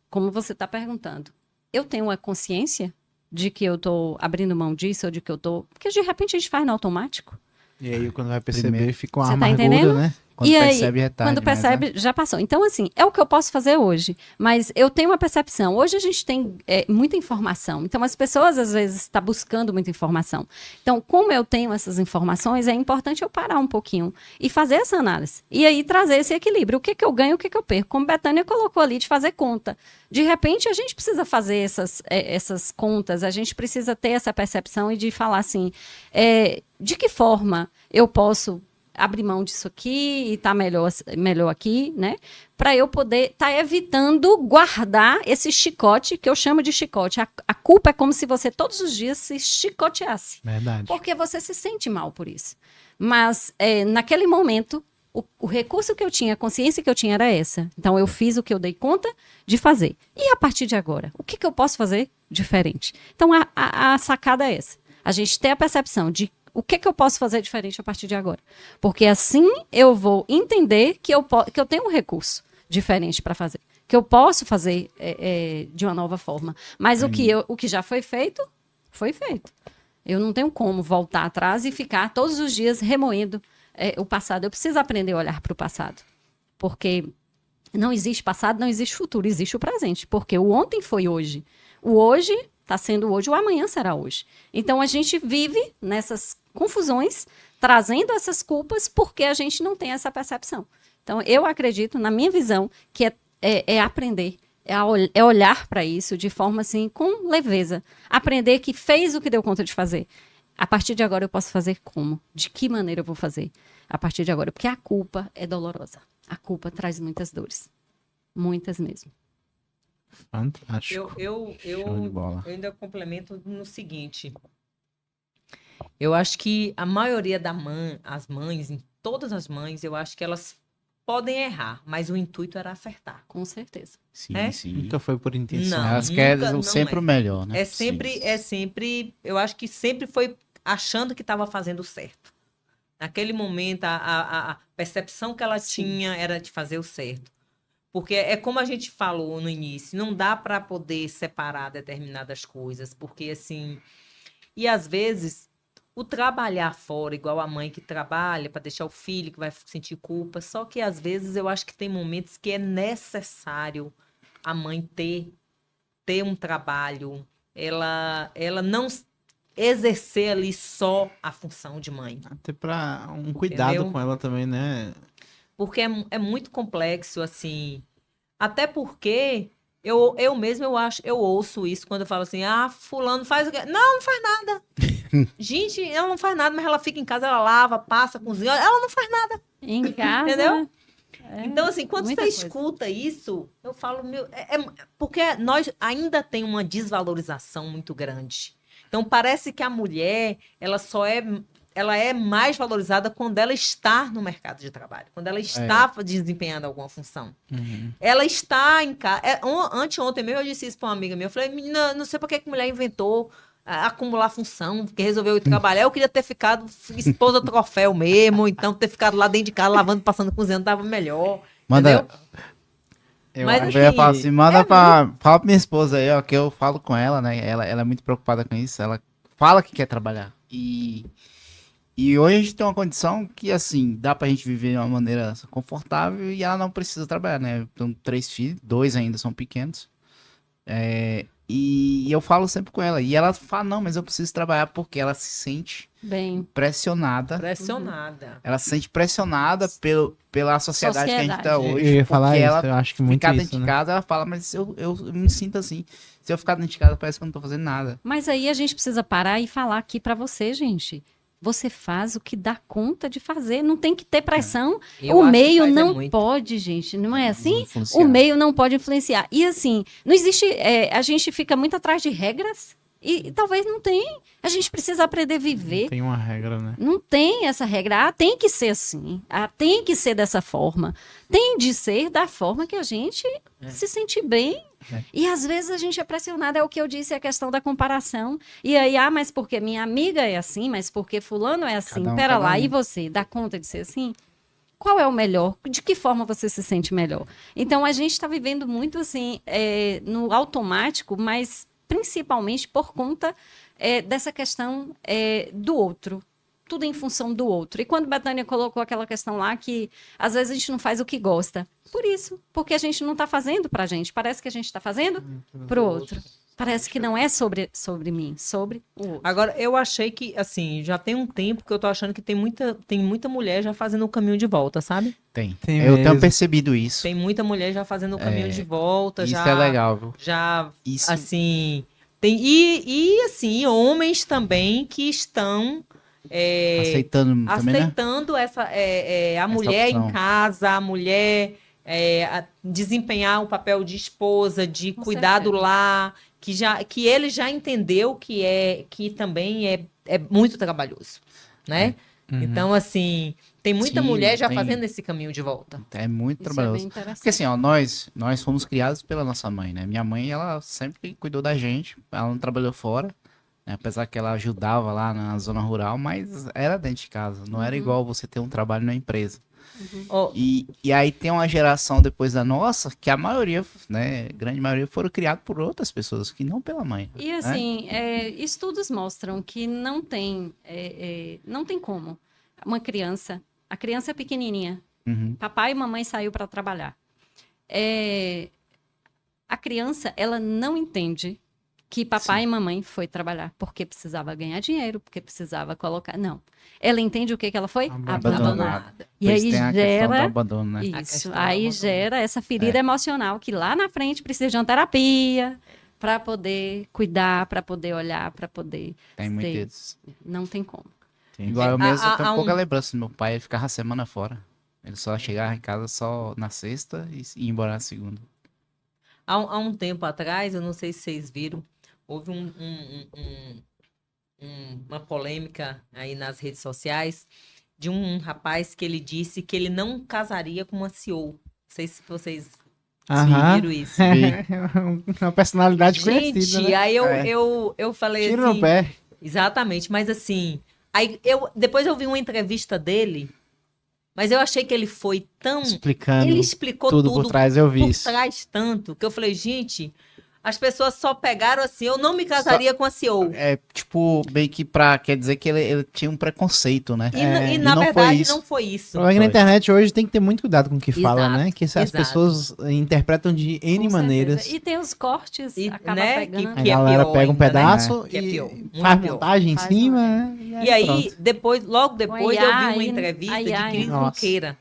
como você está perguntando, eu tenho a consciência de que eu estou abrindo mão disso ou de que eu estou... Porque de repente a gente faz no automático. E aí, quando vai perceber, Primeiro. fica uma Você tá amargura, entendendo? né? Quando E aí, percebe, é tarde quando demais, percebe, já passou. Então, assim, é o que eu posso fazer hoje. Mas eu tenho uma percepção. Hoje a gente tem muita informação. Então, as pessoas, às vezes, estão buscando muita informação. Então, como eu tenho essas informações, é importante eu parar um pouquinho e fazer essa análise. E aí, trazer esse equilíbrio. O que eu ganho, o que eu perco. Como a Bethânia colocou ali, de fazer conta. De repente, a gente precisa fazer essas contas. A gente precisa ter essa percepção e de falar assim, de que forma eu posso abrir mão disso aqui e estar melhor aqui, né? Para eu poder estar evitando guardar esse chicote, que eu chamo de chicote. A culpa é como se você todos os dias se chicoteasse. Verdade. Porque você se sente mal por isso. Mas, naquele momento, o recurso que eu tinha, a consciência que eu tinha era essa. Então, eu fiz o que eu dei conta de fazer. E a partir de agora? O que eu posso fazer diferente? Então, a sacada é essa. A gente ter a percepção de o que eu posso fazer diferente a partir de agora? Porque assim eu vou entender que eu tenho um recurso diferente para fazer. Que eu posso fazer de uma nova forma. Mas o que já foi feito, foi feito. Eu não tenho como voltar atrás e ficar todos os dias remoendo o passado. Eu preciso aprender a olhar para o passado. Porque não existe passado, não existe futuro, existe o presente. Porque o ontem foi hoje. O hoje está sendo hoje, o amanhã será hoje. Então, a gente vive nessas confusões, trazendo essas culpas, porque a gente não tem essa percepção. Então, eu acredito, na minha visão, que é aprender, é olhar para isso de forma assim, com leveza. Aprender que fez o que deu conta de fazer. A partir de agora, eu posso fazer como? De que maneira eu vou fazer? A partir de agora. Porque a culpa é dolorosa. A culpa traz muitas dores. Muitas mesmo. Fantástico. Show de bola. Eu ainda complemento no seguinte. Eu acho que a maioria as mães, em todas as mães, eu acho que elas podem errar, mas o intuito era acertar. Com certeza. Sim, É? sim. Nunca foi por intenção. Não. Elas querem nunca, não sempre é. o melhor, né? É sempre, eu acho que sempre foi achando que estava fazendo certo. Naquele momento, a percepção que ela Sim. tinha era de fazer o certo. Porque é como a gente falou no início, não dá para poder separar determinadas coisas, porque assim, e às vezes o trabalhar fora, igual a mãe que trabalha para deixar o filho que vai sentir culpa, só que às vezes eu acho que tem momentos que é necessário a mãe ter um trabalho, ela não exercer ali só a função de mãe. Até pra um cuidado Entendeu? com ela também, né? Porque é muito complexo, assim. Até porque eu mesmo eu ouço isso quando eu falo assim, fulano faz o quê? Não, não faz nada. Gente, ela não faz nada, mas ela fica em casa, ela lava, passa, cozinha, ela não faz nada. Em casa. Entendeu? é Então, assim, quando muita você coisa. escuta isso, eu falo, porque nós ainda tem uma desvalorização muito grande. Então, parece que a mulher, ela é mais valorizada quando ela está no mercado de trabalho, quando ela está desempenhando alguma função. Ela está em casa. Anteontem mesmo eu disse isso para uma amiga minha. Eu falei, menina, não sei por que mulher inventou acumular função, porque resolveu ir trabalhar. Eu queria ter ficado esposa troféu mesmo, então ter ficado lá dentro de casa, lavando, passando, cozinhando, tava melhor. Manda. Entendeu? Mas, Eu ia assim, falar assim, manda fala pra minha esposa aí, ó, que eu falo com ela, né? Ela é muito preocupada com isso. Ela fala que quer trabalhar. E hoje a gente tem uma condição que, assim, dá pra gente viver de uma maneira confortável e ela não precisa trabalhar, né? Eu tenho 3 filhos, 2 ainda são pequenos. E eu falo sempre com ela. E ela fala, não, mas eu preciso trabalhar porque ela se sente Bem, pressionada. pressionada. Ela se sente pressionada pela sociedade que a gente tá Sociedade. hoje. Eu ia falar porque isso, ela eu acho que muito ficar isso, dentro de né? casa, ela fala, mas eu me sinto assim. Se eu ficar dentro de casa, parece que eu não tô fazendo nada. mas aí a gente precisa parar e falar aqui pra você, gente. Você faz o que dá conta de fazer, não tem que ter pressão. Eu O acho que meio faz não muito. pode, gente, não é assim? Influenciar. O meio não pode influenciar. E assim, não existe. A gente fica muito atrás de regras e talvez não tem. A gente precisa aprender a viver. Tem uma regra, né? Não tem essa regra. Tem que ser assim. Tem que ser dessa forma. Tem de ser da forma que a gente se sente bem. E às vezes a gente é pressionado. É o que eu disse, a questão da comparação. E aí, mas porque minha amiga é assim, mas porque fulano é assim. Cada um, Pera cada lá, um. e você? Dá conta de ser assim? Qual é o melhor? De que forma você se sente melhor? Então, a gente está vivendo muito assim, no automático, mas principalmente por conta dessa questão do outro. Tudo em função do outro. E quando Bethânia colocou aquela questão lá que às vezes a gente não faz o que gosta. Por isso. Porque a gente não está fazendo pra gente. Parece que a gente está fazendo pro outro. Parece que não é sobre mim, sobre o outro. Agora, eu achei que, assim, já tem um tempo que eu tô achando que tem muita mulher já fazendo o caminho de volta, sabe? Tem. Tem Eu tenho mesmo. percebido isso. Tem muita mulher já fazendo o caminho de volta, Isso já... é legal, viu? Já, Isso assim... assim, homens também que estão... aceitando também, né? aceitando a mulher opção. em casa, a mulher desempenhar o papel de esposa, de Com cuidar do certeza. lar, que ele já entendeu que também é muito trabalhoso, né? Então, assim, tem muita Sim, mulher já tem. fazendo esse caminho de volta. É muito Isso é trabalhoso. bem interessante. Porque assim, ó, nós fomos criados pela nossa mãe, né? Minha mãe, ela sempre cuidou da gente, ela não trabalhou fora, né? Apesar que ela ajudava lá na zona rural, mas era dentro de casa, não era igual você ter um trabalho na empresa. Ó, E aí tem uma geração depois da nossa, que a maioria, né, grande maioria foram criados por outras pessoas, que não pela mãe. E né? assim, estudos mostram que não tem como uma criança, a criança é pequenininha, Uhum. papai e mamãe saiu para trabalhar. A criança, ela não entende que papai e mamãe foi trabalhar porque precisava ganhar dinheiro, porque precisava colocar. Não. Ela entende o que ela foi? Abandonada. E Por isso aí tem a questão do gera. abandono, né? A Isso. questão do Aí abandono. gera essa ferida emocional que lá na frente precisa de uma terapia para poder cuidar, para poder olhar, para poder. Tem muito ser. isso. Não tem como. Igual eu mesmo, eu tenho há pouca um- lembrança do meu pai, ele ficava a semana fora. Ele só chegava em casa só na sexta e ia embora na segunda. Há um tempo atrás, eu não sei se vocês viram, houve uma polêmica aí nas redes sociais de um rapaz que ele disse que ele não casaria com uma CEO. Não sei se vocês viram isso. Uma personalidade Gente, conhecida, né? aí eu falei Tiro no assim... pé. Exatamente, mas assim... Aí depois eu vi uma entrevista dele, mas eu achei que ele foi tão... Explicando Ele explicou tudo por trás, eu vi por isso. trás tanto, que eu falei, gente, as pessoas só pegaram assim, eu não me casaria com a CEO. É, tipo, meio que quer dizer que ele tinha um preconceito, né? E na não foi verdade isso. não foi isso. Só que na Foi. internet hoje tem que ter muito cuidado com o que fala, Exato, né? Que as exato. pessoas interpretam de N Com maneiras. certeza. E tem os cortes, E, acaba né, pegando. A que é galera pior pega um ainda, né? pedaço Que é e pior, muito faz pior. montagem em Faz cima. montagem. E aí, pronto. logo depois, Com eu IA vi uma aí, entrevista a de IA, Cris Nossa. Junqueira,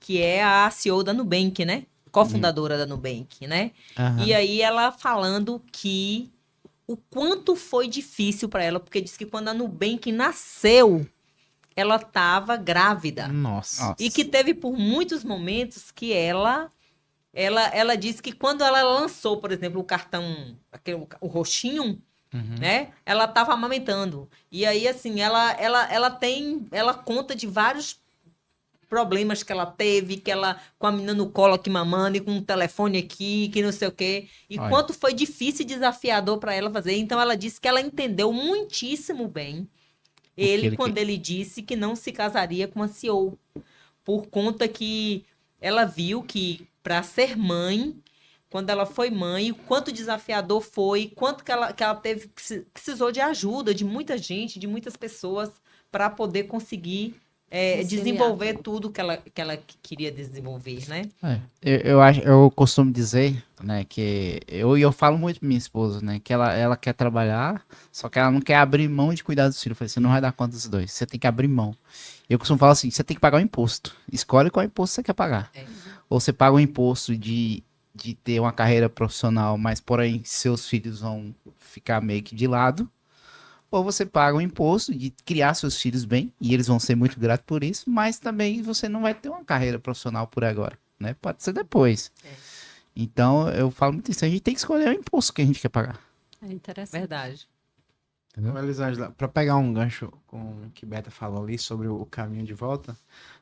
que é a CEO da Nubank, né? Cofundadora da Nubank, né? Aham. E aí ela falando que o quanto foi difícil para ela, porque disse que quando a Nubank nasceu, ela estava grávida. Nossa. E que teve por muitos momentos que ela disse que quando ela lançou, por exemplo, o cartão, o roxinho, né? Ela estava amamentando. E aí, assim, ela conta de vários problemas que ela teve, que ela com a menina no colo aqui mamando e com um telefone aqui, que não sei o quê. E Olha. quanto foi difícil e desafiador para ela fazer. Então ela disse que ela entendeu muitíssimo bem quando ele disse que não se casaria com a CEO, por conta que ela viu que para ser mãe, quando ela foi mãe, o quanto desafiador foi, quanto que ela precisou de ajuda de muita gente, de muitas pessoas para poder conseguir Conciliar. desenvolver tudo que ela queria desenvolver, né? Eu costumo dizer, né, que eu falo muito pra minha esposa, né, que ela quer trabalhar, só que ela não quer abrir mão de cuidar dos filhos. Eu falei, você não vai dar conta dos dois, você tem que abrir mão. Eu costumo falar assim, você tem que pagar o imposto. Escolhe qual imposto você quer pagar. Ou você paga o imposto de ter uma carreira profissional, mas porém seus filhos vão ficar meio que de lado. Ou você paga o imposto de criar seus filhos bem, e eles vão ser muito gratos por isso, mas também você não vai ter uma carreira profissional por agora, né? Pode ser depois. Então, eu falo muito isso, a gente tem que escolher o imposto que a gente quer pagar. É interessante. Verdade. Elisângela, para pegar um gancho com o que Beta falou ali sobre o caminho de volta,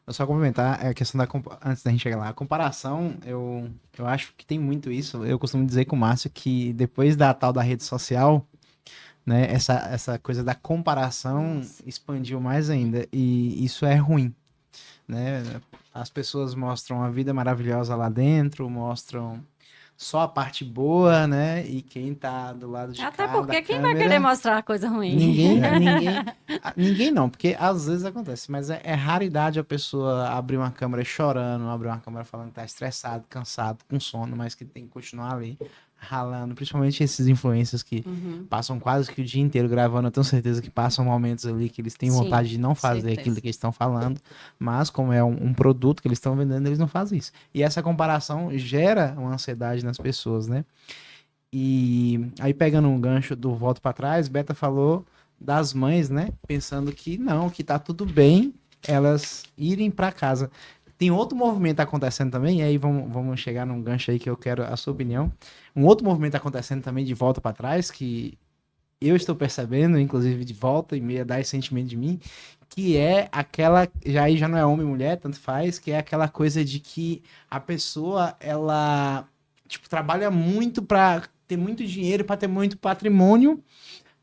eu só complementar a questão antes da gente chegar lá, a comparação, eu acho que tem muito isso. Eu costumo dizer com o Márcio que depois da tal da rede social, né, essa coisa da comparação expandiu mais ainda, e isso é ruim, né? As pessoas mostram a vida maravilhosa lá dentro, mostram só a parte boa, né? E quem tá do lado de cá Até da porque quem vai câmera, querer mostrar coisa ruim? ninguém não, porque às vezes acontece, mas é raridade a pessoa abrir uma câmera chorando, abrir uma câmera falando que tá estressado, cansado, com sono, mas que tem que continuar ali ralando, principalmente esses influencers que passam quase que o dia inteiro gravando. Eu tenho certeza que passam momentos ali que eles têm Sim, vontade de não fazer certeza. aquilo que eles estão falando, mas como é um produto que eles estão vendendo, eles não fazem isso. E essa comparação gera uma ansiedade nas pessoas, né? E aí, pegando um gancho do Volta para Trás, Beta falou das mães, né? Pensando que não, que tá tudo bem elas irem para casa. Tem outro movimento acontecendo também, e aí vamos chegar num gancho aí que eu quero a sua opinião. Um outro movimento acontecendo também de volta para trás, que eu estou percebendo, inclusive de volta e meia dá esse sentimento de mim, que é aquela, já não é homem e mulher, tanto faz, que é aquela coisa de que a pessoa, ela, tipo, trabalha muito para ter muito dinheiro, para ter muito patrimônio,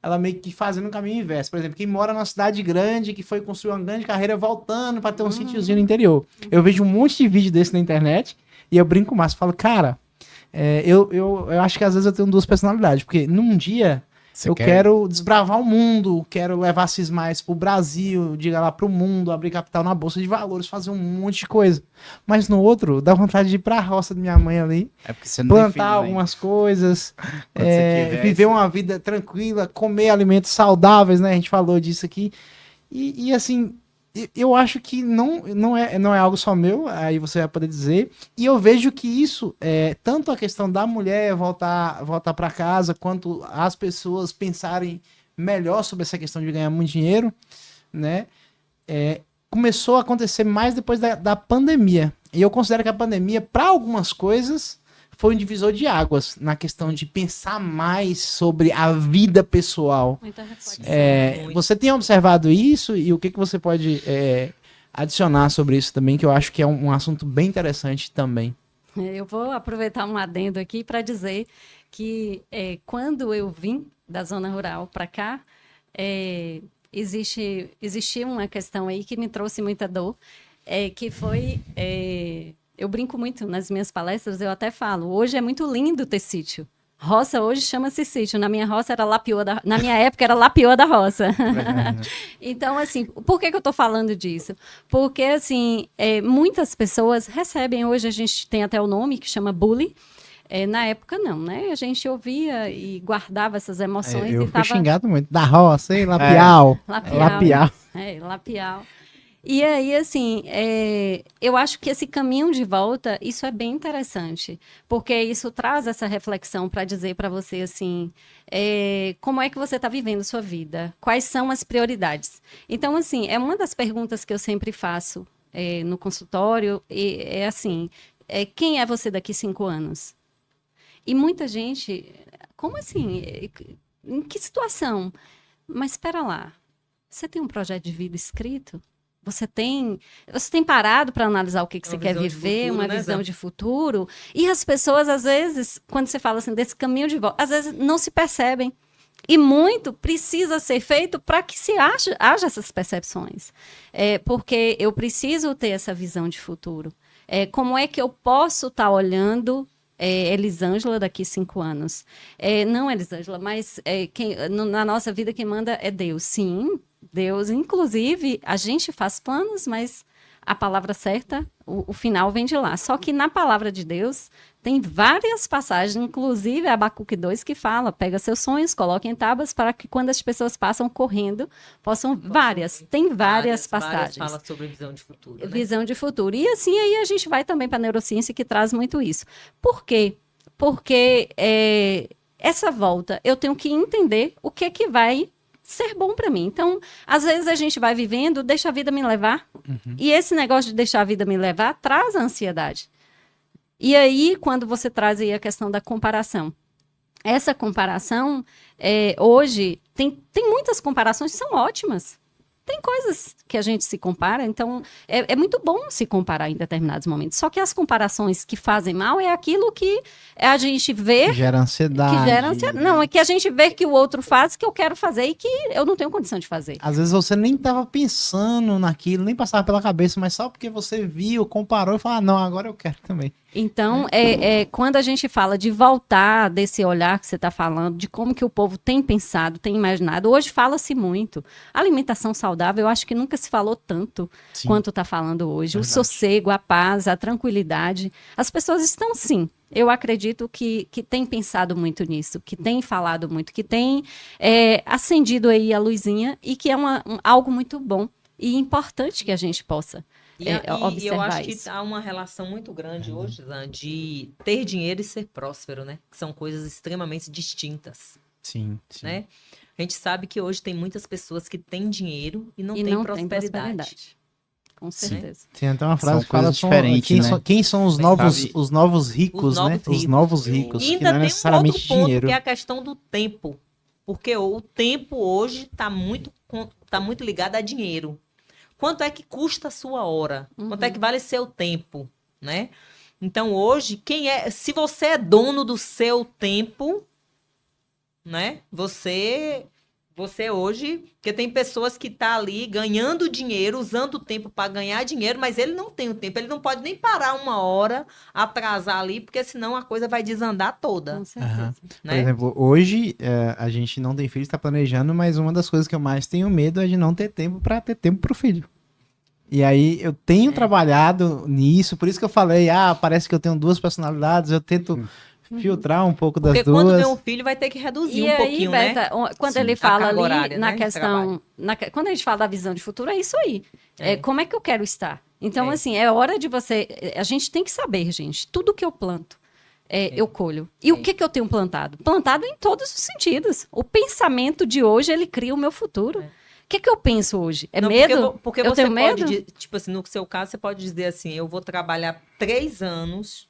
ela meio que fazendo o caminho inverso. Por exemplo, quem mora numa cidade grande, que foi construir uma grande carreira voltando para ter um sítiozinho no interior. Eu vejo um monte de vídeo desse na internet e eu brinco mais, falo, cara, eu acho que às vezes eu tenho duas personalidades, porque num dia quero desbravar o mundo, quero levar Cismais pro Brasil, diga lá pro mundo, abrir capital na Bolsa de Valores, fazer um monte de coisa. Mas no outro, dá vontade de ir pra roça da minha mãe ali, Porque você não plantar algumas coisas, viver uma vida tranquila, comer alimentos saudáveis, né? A gente falou disso aqui. E assim, eu acho que não é algo só meu, aí você vai poder dizer. E eu vejo que isso, tanto a questão da mulher voltar para casa, quanto as pessoas pensarem melhor sobre essa questão de ganhar muito dinheiro, né? Começou a acontecer mais depois da pandemia. E eu considero que a pandemia, para algumas coisas, foi um divisor de águas na questão de pensar mais sobre a vida pessoal. Muita reflexão. Muito. Você tem observado isso e o que você pode adicionar sobre isso também, que eu acho que é um assunto bem interessante também. Eu vou aproveitar um adendo aqui para dizer que quando eu vim da zona rural para cá, existia uma questão aí que me trouxe muita dor, que foi... eu brinco muito nas minhas palestras, eu até falo, hoje é muito lindo ter sítio. Roça hoje chama-se sítio. Na minha roça era lapioa na minha época era lapioa da roça. Então, assim, por que eu estou falando disso? Porque, assim, muitas pessoas recebem, hoje a gente tem até o nome que chama bullying. Na época, não, né? A gente ouvia e guardava essas emoções. Eu e fui xingado muito. Da roça, hein? Lapial. Lapial. Lapial. E aí, assim, eu acho que esse caminho de volta, isso é bem interessante, porque isso traz essa reflexão para dizer para você, assim, como é que você está vivendo sua vida? Quais são as prioridades? Então, assim, é uma das perguntas que eu sempre faço no consultório, assim, quem é você daqui 5 anos? E muita gente, como assim? Em que situação? Mas espera lá, você tem um projeto de vida escrito? Você tem parado para analisar o que você quer viver, uma visão de futuro? E as pessoas, às vezes, quando você fala assim, desse caminho de volta, às vezes não se percebem. E muito precisa ser feito para que haja essas percepções. Porque eu preciso ter essa visão de futuro. Como é que eu posso estar olhando Elisângela daqui 5 anos? Não Elisângela, mas na nossa vida quem manda é Deus. Sim, Deus, inclusive, a gente faz planos, mas a palavra certa, o final vem de lá. Só que na palavra de Deus tem várias passagens, inclusive Abacuque 2, que fala, pega seus sonhos, coloque em tábuas para que quando as pessoas passam correndo, tem várias passagens. Fala sobre visão de futuro, né? Visão de futuro. E assim, aí a gente vai também para a neurociência, que traz muito isso. Por quê? Porque essa volta, eu tenho que entender o que vai ser bom para mim. Então, às vezes a gente vai vivendo, deixa a vida me levar. E esse negócio de deixar a vida me levar traz a ansiedade. E aí, quando você traz aí a questão da comparação, essa comparação, hoje, tem muitas comparações que são ótimas. Tem coisas que a gente se compara, então é muito bom se comparar em determinados momentos. Só que as comparações que fazem mal é aquilo que a gente vê... Que gera ansiedade. Não, é que a gente vê que o outro faz, que eu quero fazer e que eu não tenho condição de fazer. Às vezes você nem estava pensando naquilo, nem passava pela cabeça, mas só porque você viu, comparou e falou, não, agora eu quero também. Então, quando a gente fala de voltar desse olhar que você está falando, de como que o povo tem pensado, tem imaginado, hoje fala-se muito. A alimentação saudável, eu acho que nunca se falou tanto quanto está falando hoje. Verdade. O sossego, a paz, a tranquilidade. As pessoas estão, sim, eu acredito que tem pensado muito nisso, que tem falado muito, que tem acendido aí a luzinha e que é algo muito bom e importante que a gente possa observar eu acho isso. que há uma relação muito grande hoje, Zan, de ter dinheiro e ser próspero, né? Que são coisas extremamente distintas. Sim. Né? A gente sabe que hoje tem muitas pessoas que têm dinheiro e não têm prosperidade. Com certeza. Tem até uma frase que fala diferente, né? Quem são os novos ricos, né? Os novos ricos. E ainda ainda tem um outro ponto, dinheiro. que é a questão do tempo. Porque o tempo hoje está muito ligado a dinheiro. Quanto é que custa a sua hora? Quanto é que vale seu tempo, né? Então, hoje, se você é dono do seu tempo, né? Você hoje, porque tem pessoas que estão ali ganhando dinheiro, usando o tempo para ganhar dinheiro, mas ele não tem o tempo, ele não pode nem parar 1 hora, atrasar ali, porque senão a coisa vai desandar toda. Com certeza. Né? Por exemplo, hoje a gente não tem filho, está planejando, mas uma das coisas que eu mais tenho medo é de não ter tempo para ter tempo para o filho. E aí eu tenho trabalhado nisso, por isso que eu falei, parece que eu tenho 2 personalidades, eu tento filtrar um pouco das duas. Porque quando vem um filho vai ter que reduzir um pouquinho, Beta, né? Quando ele fala ali horária, na né? questão, quando a gente fala da visão de futuro, é isso aí. Como é que eu quero estar? Então, assim, é hora de você... A gente tem que saber, gente, tudo que eu planto, eu colho. E o que eu tenho plantado? Plantado em todos os sentidos. O pensamento de hoje, ele cria o meu futuro. O que eu penso hoje? É medo? Porque eu você tenho medo? tipo assim, no seu caso, você pode dizer assim, eu vou trabalhar 3 anos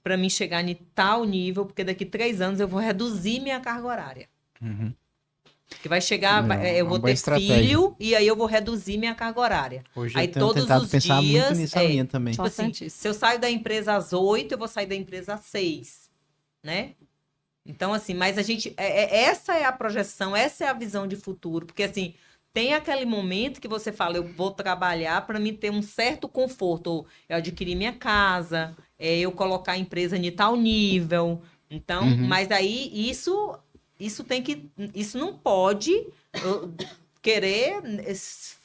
para mim chegar em tal nível, porque daqui 3 anos eu vou reduzir minha carga horária. Que vai chegar, eu uma vou boa ter estratégia. filho e aí eu vou reduzir minha carga horária. Hoje Aí eu tenho todos tentado os pensar muito dias, nessa linha também. Tipo assim, Importantíssimo. se eu saio da empresa às 8, eu vou sair da empresa às 6, né? Então, assim, mas a gente. Essa é a projeção, essa é a visão de futuro. Porque, assim, tem aquele momento que você fala, eu vou trabalhar para mim ter um certo conforto. Ou eu adquirir minha casa, eu colocar a empresa em tal nível. Então, mas aí isso tem que. Isso não pode querer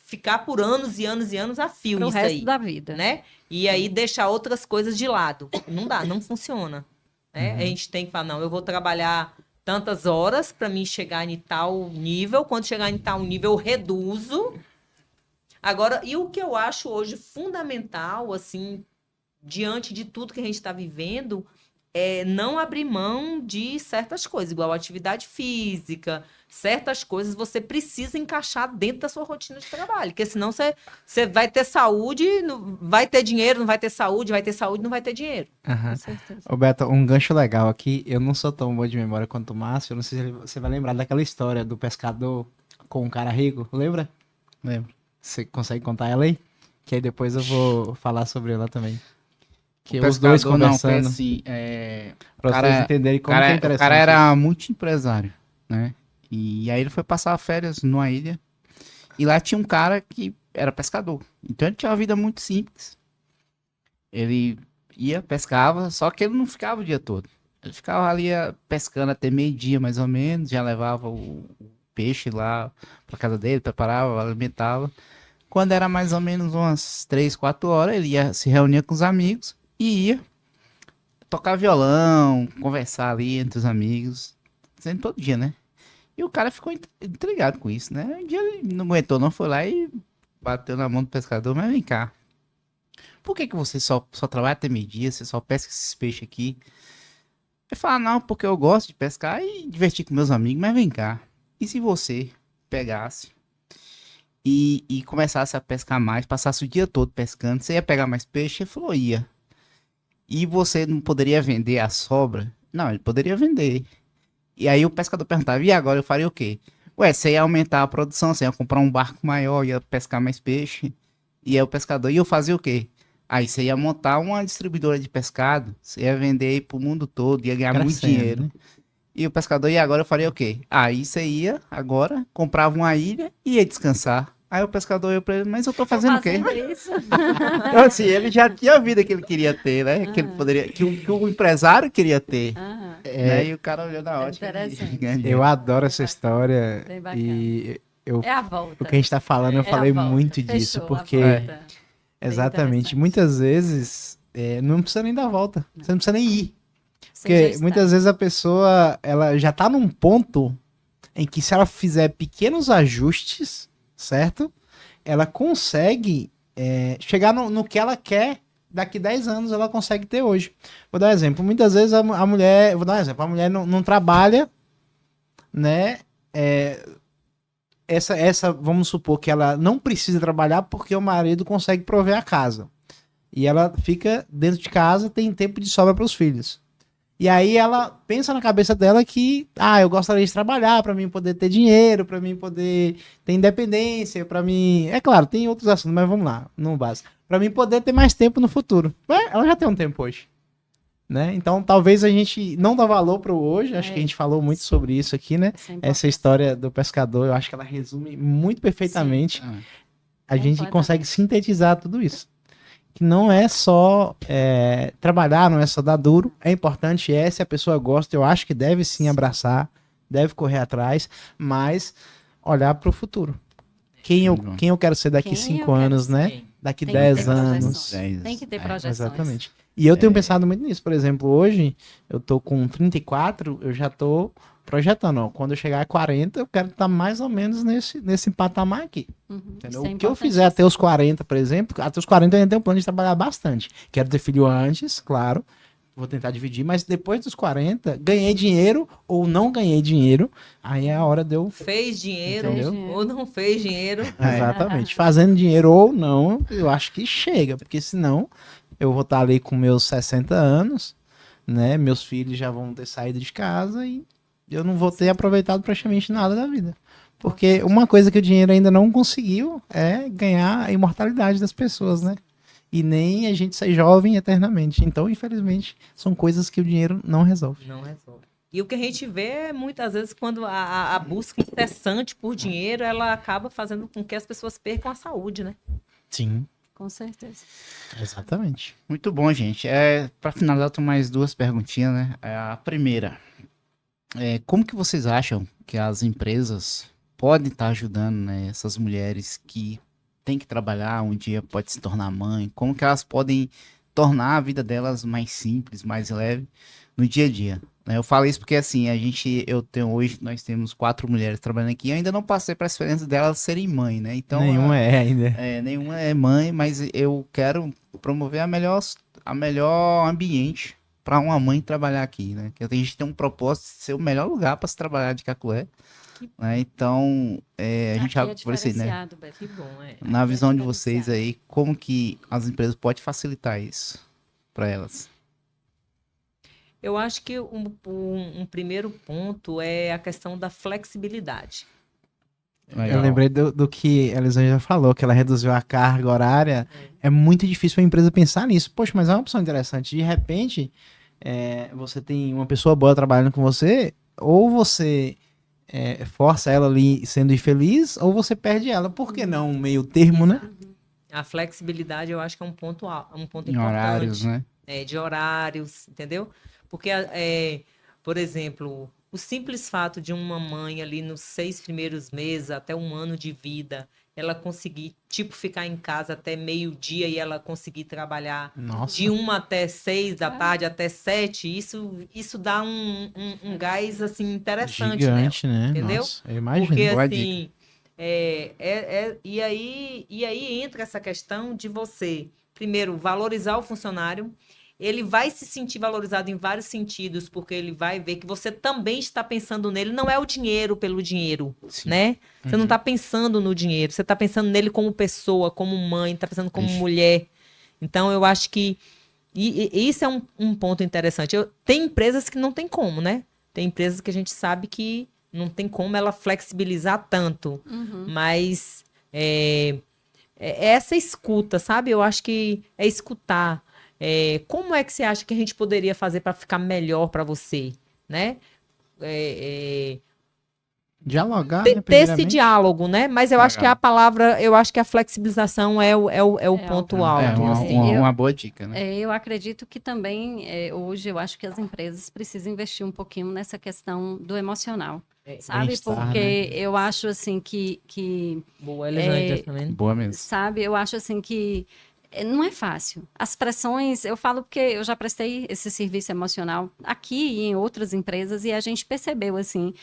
ficar por anos e anos e anos a fio Pro nisso resto aí. da vida. Né? E aí deixar outras coisas de lado. Não dá, não funciona. Né? A gente tem que falar, não, eu vou trabalhar tantas horas para mim chegar em tal nível. Quando chegar em tal nível, eu reduzo. Agora, e o que eu acho hoje fundamental, assim, diante de tudo que a gente está vivendo, é não abrir mão de certas coisas, igual atividade física, certas coisas você precisa encaixar dentro da sua rotina de trabalho, porque senão você vai ter saúde, vai ter dinheiro, não vai ter saúde, vai ter saúde, não vai ter dinheiro. Aham. Com certeza. Ô Beto, um gancho legal aqui, eu não sou tão bom de memória quanto o Márcio, eu não sei se você vai lembrar daquela história do pescador com um cara rico, lembra? Lembro. Você consegue contar ela aí? Que aí depois eu vou falar sobre ela também. Que O os dois pescador não, foi conversando, assim, pra cara- vocês entenderem como que é o interessante. cara era multi-empresário, né? E aí ele foi passar férias numa ilha. E lá tinha um cara que era pescador. Então ele tinha uma vida muito simples. Ele ia, pescava, só que ele não ficava o dia todo. Ele ficava ali pescando até meio-dia, mais ou menos. Já levava o peixe lá pra casa dele, preparava, alimentava. Quando era mais ou menos umas 3, 4 horas, ele ia se reunir com os amigos e ia tocar violão, conversar ali entre os amigos. Sempre todo dia, né? E o cara ficou intrigado com isso, né? Um dia ele não aguentou, não, foi lá e bateu na mão do pescador. Mas vem cá, por que você só trabalha até meio-dia, você só pesca esses peixes aqui? Ele fala, não, porque eu gosto de pescar e divertir com meus amigos. Mas vem cá, e se você pegasse e começasse a pescar mais, passasse o dia todo pescando, você ia pegar mais peixe? Ele falou, ia. E você não poderia vender a sobra? Não, ele poderia vender. E aí o pescador perguntava, e agora eu faria o quê? Ué, você ia aumentar a produção, você ia comprar um barco maior, ia pescar mais peixe. E aí o pescador ia fazer o quê? Aí você ia montar uma distribuidora de pescado, você ia vender aí pro mundo todo, ia ganhar muito Crescendo, dinheiro. né? E o pescador, e agora eu faria o quê? Aí você ia, agora, comprava uma ilha e ia descansar. Aí o pescador ia pra ele, mas eu tô fazendo o quê? Isso. Então, assim, ele já tinha a vida que ele queria ter, né? Que ele poderia, que o empresário queria ter. Aham. Né? E o cara olhou na ótica. Interessante. ganhar dinheiro. Eu adoro essa história Bem bacana. e É a volta. o que a gente tá falando, eu É a falei volta. muito Fechou, disso, a porque volta. exatamente, interessante. muitas vezes não precisa nem dar volta, você não precisa nem ir. Você já Porque está. muitas vezes a pessoa, ela já tá num ponto em que se ela fizer pequenos ajustes, certo? Ela consegue chegar no que ela quer daqui 10 anos, ela consegue ter hoje. Vou dar um exemplo. Muitas vezes a mulher, vou dar um exemplo, a mulher não trabalha, né? Vamos supor que ela não precisa trabalhar porque o marido consegue prover a casa. E ela fica dentro de casa, tem tempo de sobra para os filhos. E aí ela pensa na cabeça dela que, eu gostaria de trabalhar para mim poder ter dinheiro, para mim poder ter independência, para mim, é claro, tem outros assuntos, mas vamos lá, no básico. Para mim poder ter mais tempo no futuro. Mas ela já tem um tempo hoje, né? Então talvez a gente não dá valor pro hoje, acho que a gente falou muito sobre isso aqui, né? Isso é importante. Essa história do pescador, eu acho que ela resume muito perfeitamente. Ah, A gente Completamente. consegue sintetizar tudo isso. Que não é só trabalhar, não é só dar duro. É importante, se a pessoa gosta, eu acho que deve sim abraçar, deve correr atrás, mas olhar para o futuro. Quem eu quero ser daqui Quem 5 eu quero anos, né? Sim. Daqui Tem que 10 ter projeções. anos. 10, Tem que ter é, projeções. Exatamente. E eu tenho pensado muito nisso. Por exemplo, hoje eu tô com 34, eu já tô projetando. Ó, quando eu chegar a 40, eu quero estar mais ou menos nesse patamar aqui. Uhum. Entendeu? Isso é O que eu fizer até os 40, por exemplo, até os 40 eu ainda tenho um plano de trabalhar bastante. Quero ter filho antes, claro. Vou tentar dividir, mas depois dos 40, ganhei dinheiro ou não ganhei dinheiro, aí é a hora de eu. Fez dinheiro Entendeu? ou não fez dinheiro. Exatamente. Fazendo dinheiro ou não, eu acho que chega, porque senão eu vou estar ali com meus 60 anos, né? Meus filhos já vão ter saído de casa e eu não vou ter aproveitado praticamente nada da vida. Porque uma coisa que o dinheiro ainda não conseguiu é ganhar a imortalidade das pessoas, né? E nem a gente ser jovem eternamente. Então, infelizmente, são coisas que o dinheiro não resolve. Não resolve. E o que a gente vê é muitas vezes quando a busca incessante por dinheiro, ela acaba fazendo com que as pessoas percam a saúde, né? Sim, Com certeza. exatamente. Muito bom, gente. Para finalizar, eu tenho mais duas perguntinhas, né? A primeira, como que vocês acham que as empresas podem estar ajudando, né, essas mulheres que têm que trabalhar, um dia pode se tornar mãe? Como que elas podem tornar a vida delas mais simples, mais leve no dia a dia? Né? Eu falo isso porque, assim, nós temos 4 mulheres trabalhando aqui, eu ainda não passei para a experiência delas serem mãe, né? Então, Nenhuma é ainda. nenhuma é mãe, mas eu quero promover a melhor ambiente para uma mãe trabalhar aqui, né? Que a gente tem um propósito de ser o melhor lugar para se trabalhar de Cacoé, né? Então, a gente Aqui é por isso aí, né? diferenciado, Beto. Que bom, é. Na Aqui é visão de vocês diferenciado. aí, como que as empresas podem facilitar isso para elas? Eu acho que um primeiro ponto é a questão da flexibilidade. Eu lembrei do que a Elisângela falou, que ela reduziu a carga horária. É muito difícil a empresa pensar nisso. Poxa, mas é uma opção interessante. De repente, você tem uma pessoa boa trabalhando com você, ou você força ela ali sendo infeliz, ou você perde ela. Por que não um meio termo, né? A flexibilidade eu acho que é um ponto Em horários, importante. né? De horários, entendeu? Porque, por exemplo, o simples fato de uma mãe ali nos 6 primeiros meses, até 1 ano de vida, ela conseguir, tipo, ficar em casa até meio-dia e ela conseguir trabalhar Nossa. de 1 até 6 da tarde, até 7, isso dá um gás, assim, interessante, né? Gigante, né? Entendeu? Nossa, eu imagino. Porque, Boa assim, e aí entra essa questão de você, primeiro, valorizar o funcionário. Ele vai se sentir valorizado em vários sentidos, porque ele vai ver que você também está pensando nele. Não é o dinheiro pelo dinheiro, Sim. né? Você não está pensando no dinheiro, você está pensando nele como pessoa, como mãe, está pensando como mulher. Então, eu acho que isso é um ponto interessante. Tem empresas que não tem como, né? Tem empresas que a gente sabe que não tem como ela flexibilizar tanto. Mas é essa escuta, sabe? Eu acho que é escutar. Como é que você acha que a gente poderia fazer para ficar melhor para você, né? Dialogar, Ter né, esse primeiramente. diálogo, né? Mas eu acho que Legal. eu acho que a flexibilização é o ponto alto. assim. Uma boa dica, né? Eu acredito que também, hoje, eu acho que as empresas precisam investir um pouquinho nessa questão do emocional, sabe? bem-estar, Porque eu acho, assim, que Boa, Elisângela, também. Boa mesmo. sabe? Eu acho assim que não é fácil. As pressões, eu falo porque eu já prestei esse serviço emocional aqui e em outras empresas e a gente percebeu assim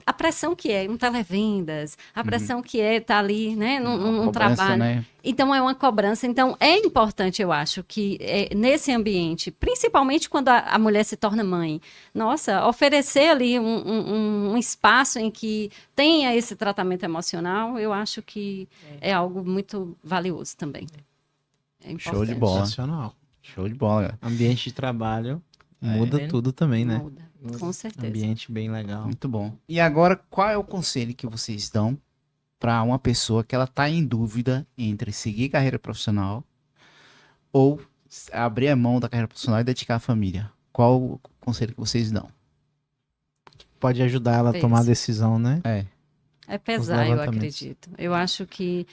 a pressão que é um televendas, a pressão que é estar ali, né, num Cobrança, trabalho. né? Então é uma cobrança. Então é importante, eu acho, que nesse ambiente, principalmente quando a mulher se torna mãe, nossa, oferecer ali um espaço em que tenha esse tratamento emocional, eu acho que é algo muito valioso também. É Show de importante. bola. Sensacional. Show de bola, galera. Ambiente de trabalho muda vendo? tudo também, né? Muda, com certeza. Ambiente bem legal. Muito bom. E agora, qual é o conselho que vocês dão para uma pessoa que ela tá em dúvida entre seguir carreira profissional ou abrir a mão da carreira profissional e dedicar à família? Qual o conselho que vocês dão? Pode ajudar ela a tomar a decisão, né? É pesar, eu levantamentos. acredito. Eu acho que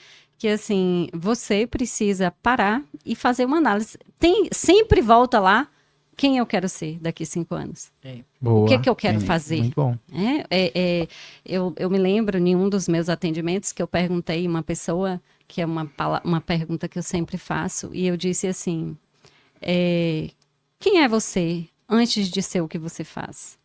assim, você precisa parar e fazer uma análise. Sempre volta lá quem eu quero ser daqui 5 anos. Boa. O que eu quero fazer? Muito bom. Eu me lembro em um dos meus atendimentos que eu perguntei uma pessoa, que é uma pergunta que eu sempre faço, e eu disse assim, quem é você antes de ser o que você faz?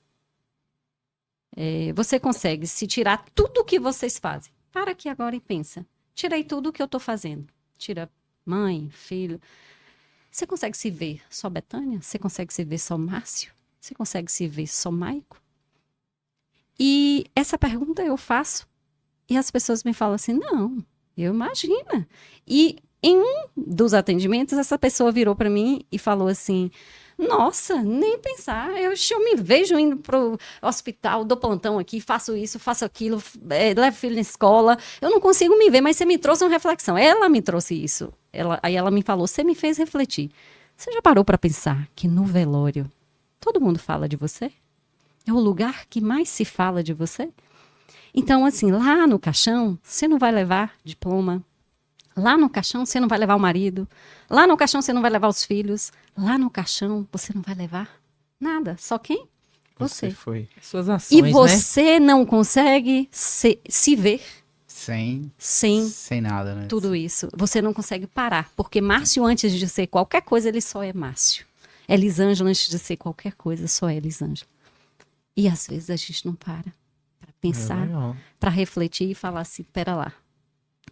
Você consegue se tirar tudo o que vocês fazem? Para aqui agora e pensa. Tirei tudo o que eu estou fazendo. Tira mãe, filho. Você consegue se ver só Betânia? Você consegue se ver só Márcio? Você consegue se ver só Maico? E essa pergunta eu faço. E as pessoas me falam assim, não, eu imagino. E em um dos atendimentos, essa pessoa virou para mim e falou assim, Nossa, nem pensar. Eu me vejo indo pro hospital, dou plantão aqui, faço isso, faço aquilo, levo filho na escola. Eu não consigo me ver, mas você me trouxe uma reflexão. Ela me trouxe isso. Aí ela me falou, você me fez refletir. Você já parou para pensar que no velório todo mundo fala de você? É o lugar que mais se fala de você? Então, assim, lá no caixão, você não vai levar diploma. Lá no caixão, você não vai levar o marido. Lá no caixão, você não vai levar os filhos. Lá no caixão, você não vai levar nada. Só quem? Você. foi. Suas E ações, né? você não consegue se ver Sem sem nada, né? tudo isso. Você não consegue parar. Porque Márcio, antes de ser qualquer coisa, ele só é Márcio. Elisângela, antes de ser qualquer coisa, só é Elisângela. E às vezes a gente não para pensar, para refletir e falar assim, pera lá,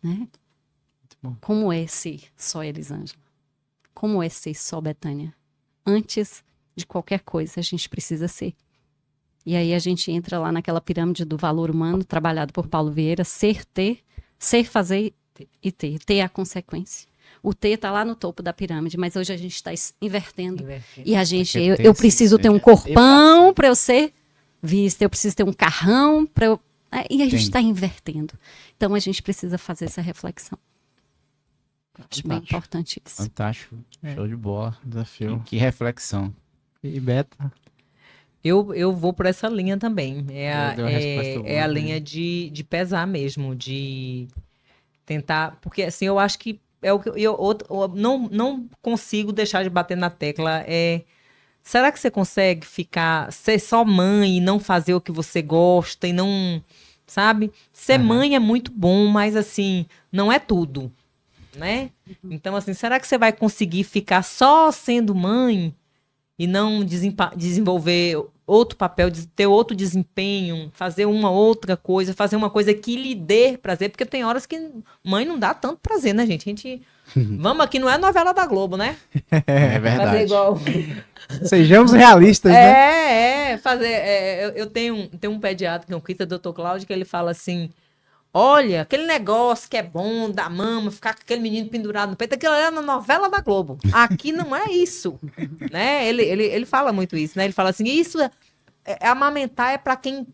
né? bom. Como é ser só Elisângela? Como é ser só Betânia? Antes de qualquer coisa, a gente precisa ser. E aí a gente entra lá naquela pirâmide do valor humano, trabalhado por Paulo Vieira, ser, ter, ser, fazer e ter. Ter é a consequência. O ter está lá no topo da pirâmide, mas hoje a gente está invertendo. E a gente, eu preciso ter um corpão para eu ser vista, eu preciso ter um carrão para eu... E a gente está invertendo. Então a gente precisa fazer essa reflexão. Eu acho bem importante isso. Fantástico. Show de bola. Desafio. Que reflexão. E Beta? Eu vou por essa linha também. Deu a resposta boa, É a né? linha de pesar mesmo, de tentar. Porque assim, eu acho que é o que eu não consigo deixar de bater na tecla. Será que você consegue ser só mãe e não fazer o que você gosta e não. Sabe? Ser mãe é muito bom, mas assim, não é tudo. Né? Então, assim, será que você vai conseguir ficar só sendo mãe e não desenvolver outro papel, ter outro desempenho, fazer uma outra coisa, fazer uma coisa que lhe dê prazer? Porque tem horas que mãe não dá tanto prazer, né, gente? Vamos aqui, não é novela da Globo, né? É verdade. Fazer igual... Sejamos realistas, né? Eu tenho um pediatra, que é um crista, Dr. Cláudio, que ele fala assim: olha, aquele negócio que é bom, da mama, ficar com aquele menino pendurado no peito, aquilo é na novela da Globo. Aqui não é isso, né? Ele fala muito isso, né? Ele fala assim, amamentar é para quem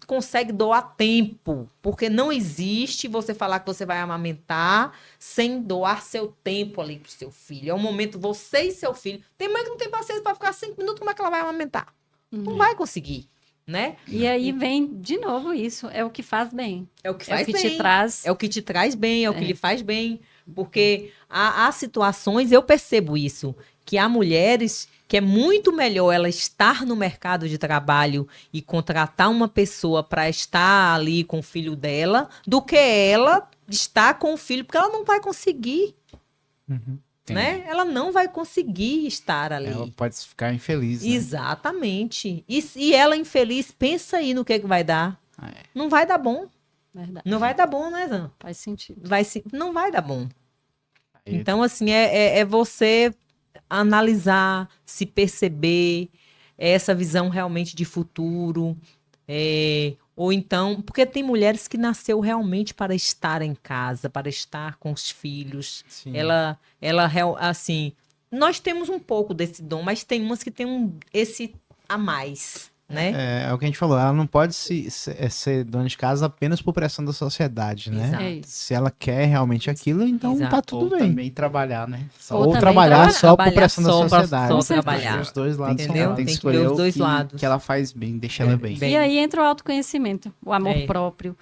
consegue doar tempo, porque não existe você falar que você vai amamentar sem doar seu tempo ali pro seu filho. É um momento você e seu filho. Tem mãe que não tem paciência para ficar 5 minutos, como é que ela vai amamentar? Não vai conseguir. Né? E aí vem de novo isso, é o que faz bem. É o que faz bem. Te traz. É o que te traz bem, é o que lhe faz bem. Porque há situações, eu percebo isso, que há mulheres que é muito melhor ela estar no mercado de trabalho e contratar uma pessoa para estar ali com o filho dela, do que ela estar com o filho, porque ela não vai conseguir. Né? Ela não vai conseguir estar ali. Ela pode ficar infeliz, né? Exatamente. E ela infeliz, pensa aí no que vai dar. Não vai dar bom. Verdade. Não vai dar bom, né, Zan? Faz sentido. Não vai dar bom. Então, assim, é você analisar, se perceber, essa visão realmente de futuro. Ou então, porque tem mulheres que nasceu realmente para estar em casa, para estar com os filhos. Sim. Ela assim, nós temos um pouco desse dom, mas tem umas que tem esse a mais, né? É o que a gente falou, ela não pode ser dona de casa apenas por pressão da sociedade, né? Exato. É isso. Se ela quer realmente aquilo, então Exato. tá tudo Ou bem. também trabalhar, né? Ou Ou também trabalhar só por trabalhar pressão da só pra- sociedade. só Com certeza. trabalhar. Os dois lados são Entendeu? válidos. Tem que Tem que escolher ver os o dois lados. que ela faz bem, deixa ela bem. Bem. E aí entra o autoconhecimento, o amor É. próprio,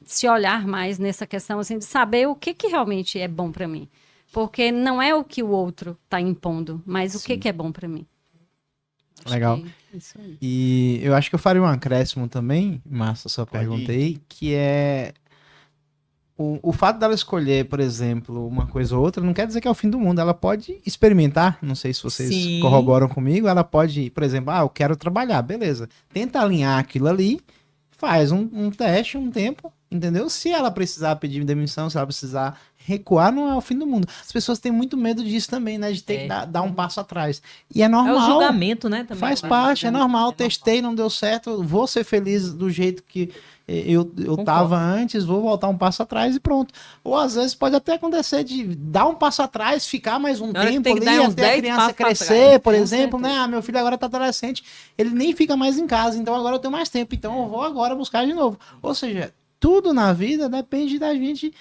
se olhar mais nessa questão assim, de saber o que realmente é bom para mim. Porque não é o que o outro está impondo, mas o que é bom para mim. Acho Legal. que isso aí. E eu acho que eu faria um acréscimo também, Márcia, só Pode ir. perguntei, que é o fato dela escolher, por exemplo, uma coisa ou outra, não quer dizer que é o fim do mundo. Ela pode experimentar, não sei se vocês Sim. corroboram comigo, ela pode, por exemplo, eu quero trabalhar, beleza. Tenta alinhar aquilo ali, faz um teste, um tempo, entendeu? Se ela precisar pedir demissão, se ela precisar recuar, não é o fim do mundo. As pessoas têm muito medo disso também, né? De ter que dar um passo atrás. E é normal. É o julgamento, né? Também. Faz parte, é normal. Testei, não deu certo. Vou ser feliz do jeito que eu tava antes, vou voltar um passo atrás e pronto. Ou às vezes pode até acontecer de dar um passo atrás, ficar mais um tempo ali, até a criança crescer, por exemplo, né? Ah, meu filho agora tá adolescente, ele nem fica mais em casa, então agora eu tenho mais tempo, então eu vou agora buscar de novo. Ou seja, tudo na vida depende da gente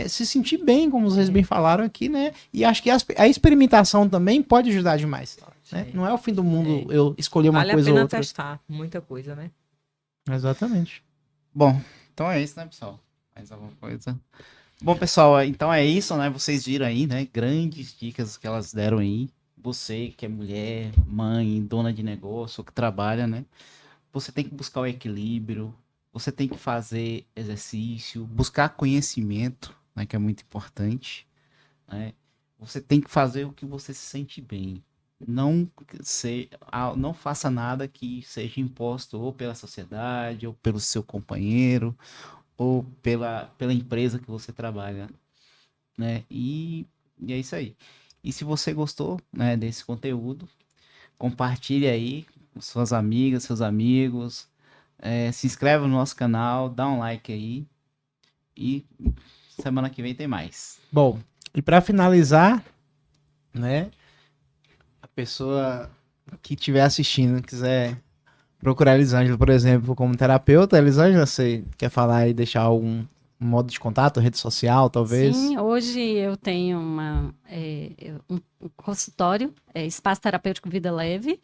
se sentir bem, como vocês bem falaram aqui, né? E acho que a experimentação também pode ajudar demais. Né? Não é o fim do mundo eu escolher uma coisa ou outra. Vale a pena testar muita coisa, né? Exatamente. Bom, então é isso, né, pessoal? Mais alguma coisa? Bom, pessoal, então é isso, né? Vocês viram aí, né? Grandes dicas que elas deram aí. Você que é mulher, mãe, dona de negócio, que trabalha, né? Você tem que buscar o equilíbrio, você tem que fazer exercício, buscar conhecimento, né? Que é muito importante, né? Você tem que fazer o que você se sente bem. Não faça nada que seja imposto ou pela sociedade, ou pelo seu companheiro, ou pela empresa que você trabalha, né? E é isso aí. E se você gostou, né, desse conteúdo, compartilhe aí com suas amigas, seus amigos, se inscreve no nosso canal, dá um like aí, e semana que vem tem mais. Bom, e para finalizar, né? Pessoa que estiver assistindo, quiser procurar a Elisângela, por exemplo, como terapeuta, Elisângela, você quer falar e deixar algum modo de contato, rede social, talvez? Sim, hoje eu tenho um consultório, Espaço Terapêutico Vida Leve,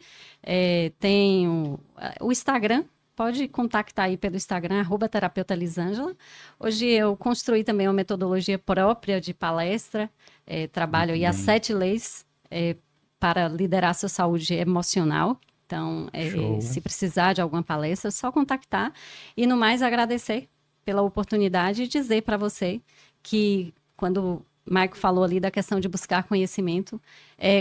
tenho o Instagram, pode contactar aí pelo Instagram, @terapeuta Elisângela. Hoje eu construí também uma metodologia própria de palestra, trabalho aí as 7 leis, para liderar sua saúde emocional. Então, se precisar de alguma palestra, é só contactar. E, no mais, agradecer pela oportunidade e dizer para você que, quando o Maico falou ali da questão de buscar conhecimento,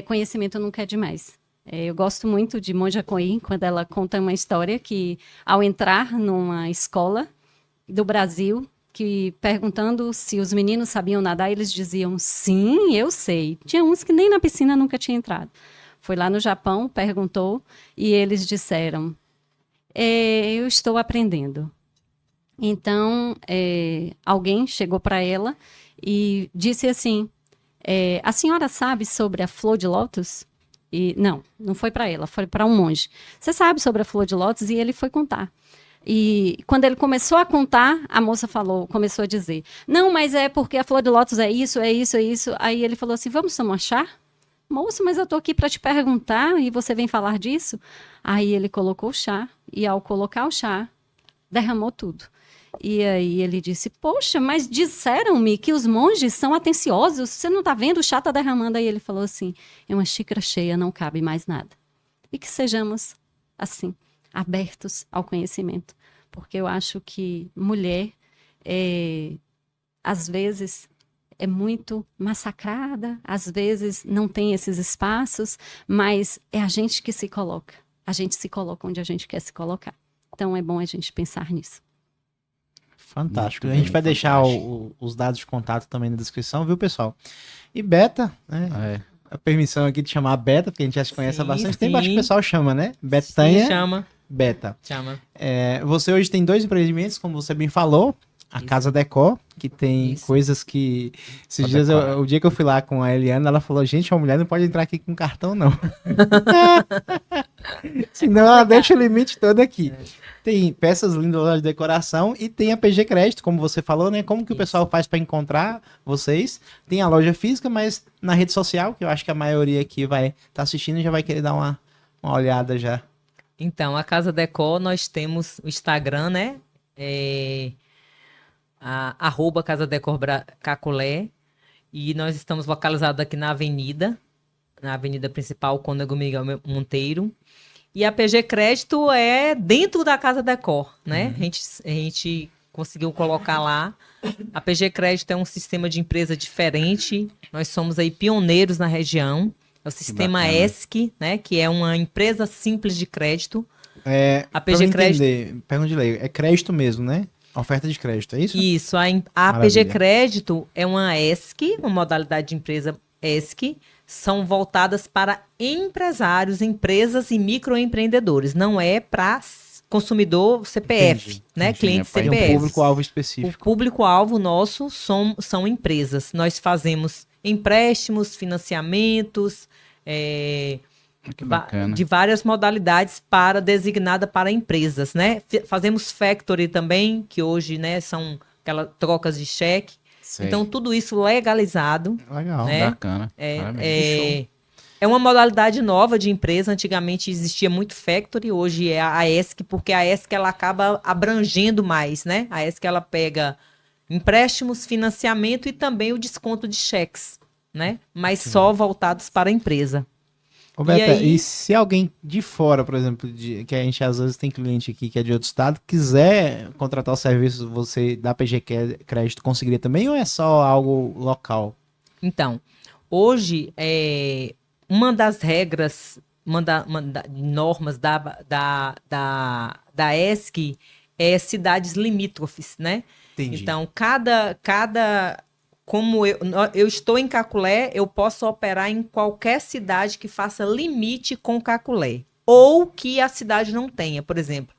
conhecimento nunca é demais. Eu gosto muito de Monja Coen, quando ela conta uma história que, ao entrar numa escola do Brasil, que perguntando se os meninos sabiam nadar, eles diziam, sim, eu sei. Tinha uns que nem na piscina nunca tinha entrado. Foi lá no Japão, perguntou, e eles disseram, eu estou aprendendo. Então, alguém chegou para ela e disse assim, a senhora sabe sobre a flor de lótus? E não foi para ela, foi para um monge. Você sabe sobre a flor de lótus? E ele foi contar. E quando ele começou a contar, a moça começou a dizer, não, mas é porque a flor de lótus é isso, é isso, é isso. Aí ele falou assim, vamos tomar chá? Moço, mas eu tô aqui para te perguntar e você vem falar disso? Aí ele colocou o chá e ao colocar o chá, derramou tudo. E aí ele disse, poxa, mas disseram-me que os monges são atenciosos, você não tá vendo, o chá tá derramando. Aí ele falou assim, é uma xícara cheia, não cabe mais nada. E que sejamos assim, abertos ao conhecimento, porque eu acho que mulher, às vezes, é muito massacrada, às vezes não tem esses espaços, mas é a gente que se coloca. A gente se coloca onde a gente quer se colocar. Então é bom a gente pensar nisso. Fantástico. A gente vai deixar os dados de contato também na descrição, viu, pessoal? E Beta, né? A permissão aqui de chamar Beta, porque a gente já se conhece há bastante tempo, acho que o pessoal chama, né? Betanha. Sim, chama. Beta. Chama. Você hoje tem 2 empreendimentos, como você bem falou. A Casa Decor, que tem coisas que... Esses dias, o dia que eu fui lá com a Eliana, ela falou, gente, a mulher não pode entrar aqui com cartão, não. Senão ela deixa o limite todo aqui. Tem peças lindas de decoração e tem a PG Crédito, como você falou, né? Como que o pessoal faz para encontrar vocês? Tem a loja física, mas na rede social, que eu acho que a maioria aqui vai estar assistindo e já vai querer dar uma olhada já. Então, a Casa Decor, nós temos o Instagram, né? @Casa Decor Caculé, e nós estamos localizados aqui na avenida principal, Cônego Miguel Monteiro, e a PG Crédito é dentro da Casa Decor, né? A gente conseguiu colocar lá. A PG Crédito é um sistema de empresa diferente, nós somos aí pioneiros na região, é o sistema ESC, né? Que é uma empresa simples de crédito. A PG Crédito... Pergunta de lei, é crédito mesmo, né? Oferta de crédito, é isso? Isso, a APG Maravilha. Crédito é uma ESC, uma modalidade de empresa ESC, são voltadas para empresários, empresas e microempreendedores, não é para consumidor CPF, Entendi, né? entendi. Cliente Tem um Tem um CPF. público-alvo O específico. público-alvo nosso são empresas. Nós fazemos empréstimos, financiamentos, Que bacana. de várias modalidades designada para empresas, né? Fazemos factory também, que hoje, né, são aquelas trocas de cheque. Sei. Então, tudo isso legalizado. Legal. né? Bacana. Parabéns. É uma modalidade nova de empresa. Antigamente existia muito factory, hoje é a ESC, porque a ESC ela acaba abrangendo mais, né? A ESC ela pega empréstimos, financiamento e também o desconto de cheques, né? Mas só voltados para a empresa. Ô, Beta, aí- e se alguém de fora, por exemplo, que a gente às vezes tem cliente aqui que é de outro estado, quiser contratar o serviço você da PG Crédito, conseguiria também ou é só algo local? Então, hoje, uma das regras, normas da ESC é cidades limítrofes, né? Entendi. Então, como eu estou em Caculé, eu posso operar em qualquer cidade que faça limite com Caculé. Ou que a cidade não tenha. Por exemplo,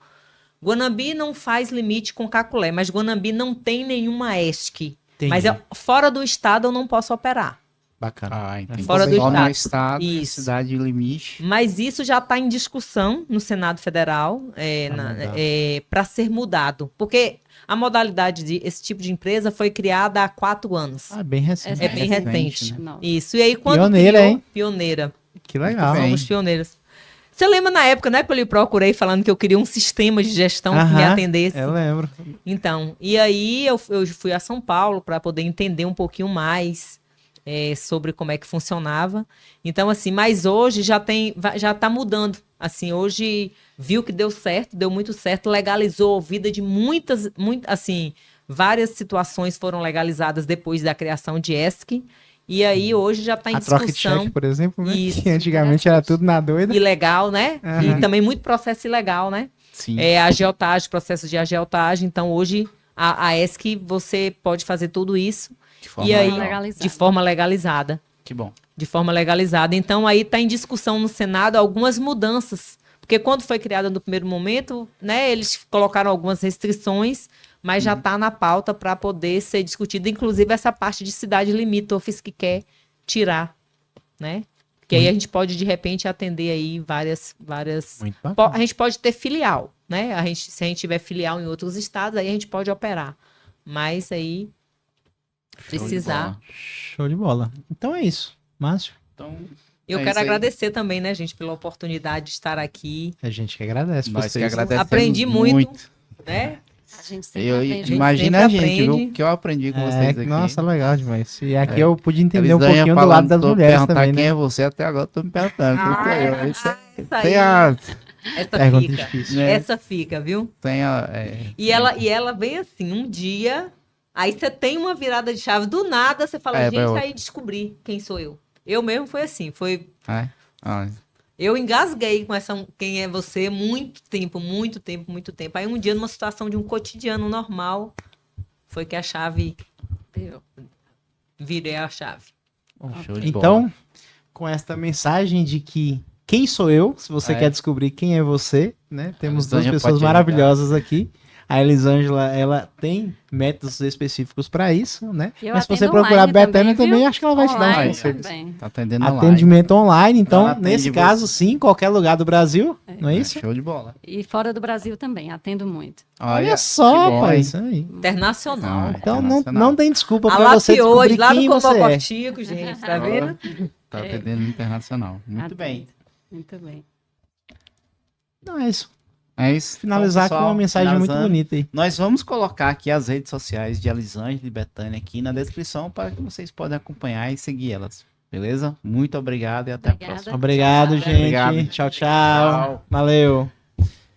Guanambi não faz limite com Caculé, mas Guanambi não tem nenhuma ESC. Entendi. Mas fora do estado eu não posso operar. Bacana. Entendi. Fora do Só no estado. estado, Isso. cidade limite. Mas isso já está em discussão no Senado Federal para ser mudado. Porque a modalidade esse tipo de empresa foi criada há 4 anos. Ah, bem recente. É bem recente, recente. né? Não. Isso. E aí, quando Pioneira, criou, hein? pioneira. Que legal. Muito bem. Somos pioneiros. Você lembra na época, né, que eu lhe procurei falando que eu queria um sistema de gestão que me Aham, atendesse? Eu lembro. Então, e aí eu fui a São Paulo para poder entender um pouquinho mais sobre como é que funcionava. Então, assim, mas hoje já está mudando. Assim, hoje viu que deu certo, deu muito certo, legalizou a vida de várias situações foram legalizadas depois da criação de ESC. E aí hoje já está em A troca de discussão. cheque, por exemplo, né? Isso. Que antigamente era tudo na doida. Ilegal, né? Aham. E também muito processo ilegal, né? Sim. Agiotagem, processo de agiotagem. Então, hoje, a ESC, você pode fazer tudo isso De forma e aí, legal. legalizada. de forma legalizada. Que bom. De forma legalizada. Então, aí está em discussão no Senado algumas mudanças. Porque quando foi criada no primeiro momento, né, eles colocaram algumas restrições, mas já está na pauta para poder ser discutida, inclusive essa parte de cidade limítrofes que quer tirar, né? Que aí a gente pode, de repente, atender aí várias... Muito bacana. A gente pode ter filial, né? Se a gente tiver filial em outros estados, aí a gente pode operar. Mas aí, precisar... Show de bola. Então é isso. Márcio, Então, Eu É quero isso aí. agradecer também, né, gente, pela oportunidade de estar aqui, a gente que agradece nós que vocês. agradecemos Aprendi muito. né? A gente sempre Eu, aprende. imagina a sempre gente, viu? aprende. Que eu aprendi com vocês aqui. Nossa, legal demais. E aqui eu pude entender um Elisanha pouquinho do falando, lado das tô mulheres perguntar também, quem né? é você, até agora eu tô me perguntando. quem sou eu? Isso Essa tem aí. a... Essa Pergunta fica. difícil. né? Essa fica, viu? Tem a E ela vem assim, um dia, aí você tem uma virada de chave, do nada você fala, É, gente, vai aí descobri quem sou eu. Eu mesmo foi assim, Ah, eu engasguei com quem é você, muito tempo. Aí um dia, numa situação de um cotidiano normal, foi que a chave, virei a chave. show de bola. Então, com esta mensagem de que quem sou eu, se você quer descobrir quem é você, né? Temos duas Elisângela pessoas pode te maravilhosas aqui. A Elisângela, ela tem métodos específicos para isso, né? Eu Mas se você atendo procurar a online Betânia também, viu? acho que ela vai te dar um Online conselho. também. Tá atendendo online. Atendimento online, então, Ela atende nesse você. caso, sim, qualquer lugar do Brasil, não é isso? Show de bola. E fora do Brasil também, atendo muito. Olha só, que bom, pai, hein? isso aí. Internacional. Ah, Então não, internacional. não tem desculpa A para você Lapiou, descobrir lá quem do você é. Cococotico, gente, tá vendo? Tá atendendo internacional. Muito Atendo. bem. Muito bem. Não é isso. É isso. Finalizar Então, com uma pessoal, mensagem muito finalizando, bonita aí. Nós vamos colocar aqui as redes sociais de Elisângela e Betânia aqui na descrição para que vocês possam acompanhar e seguir elas. Beleza? Muito obrigado e até Obrigada. a próxima. Obrigado, Tchau. gente. Obrigado. Tchau, tchau. Tchau. Valeu.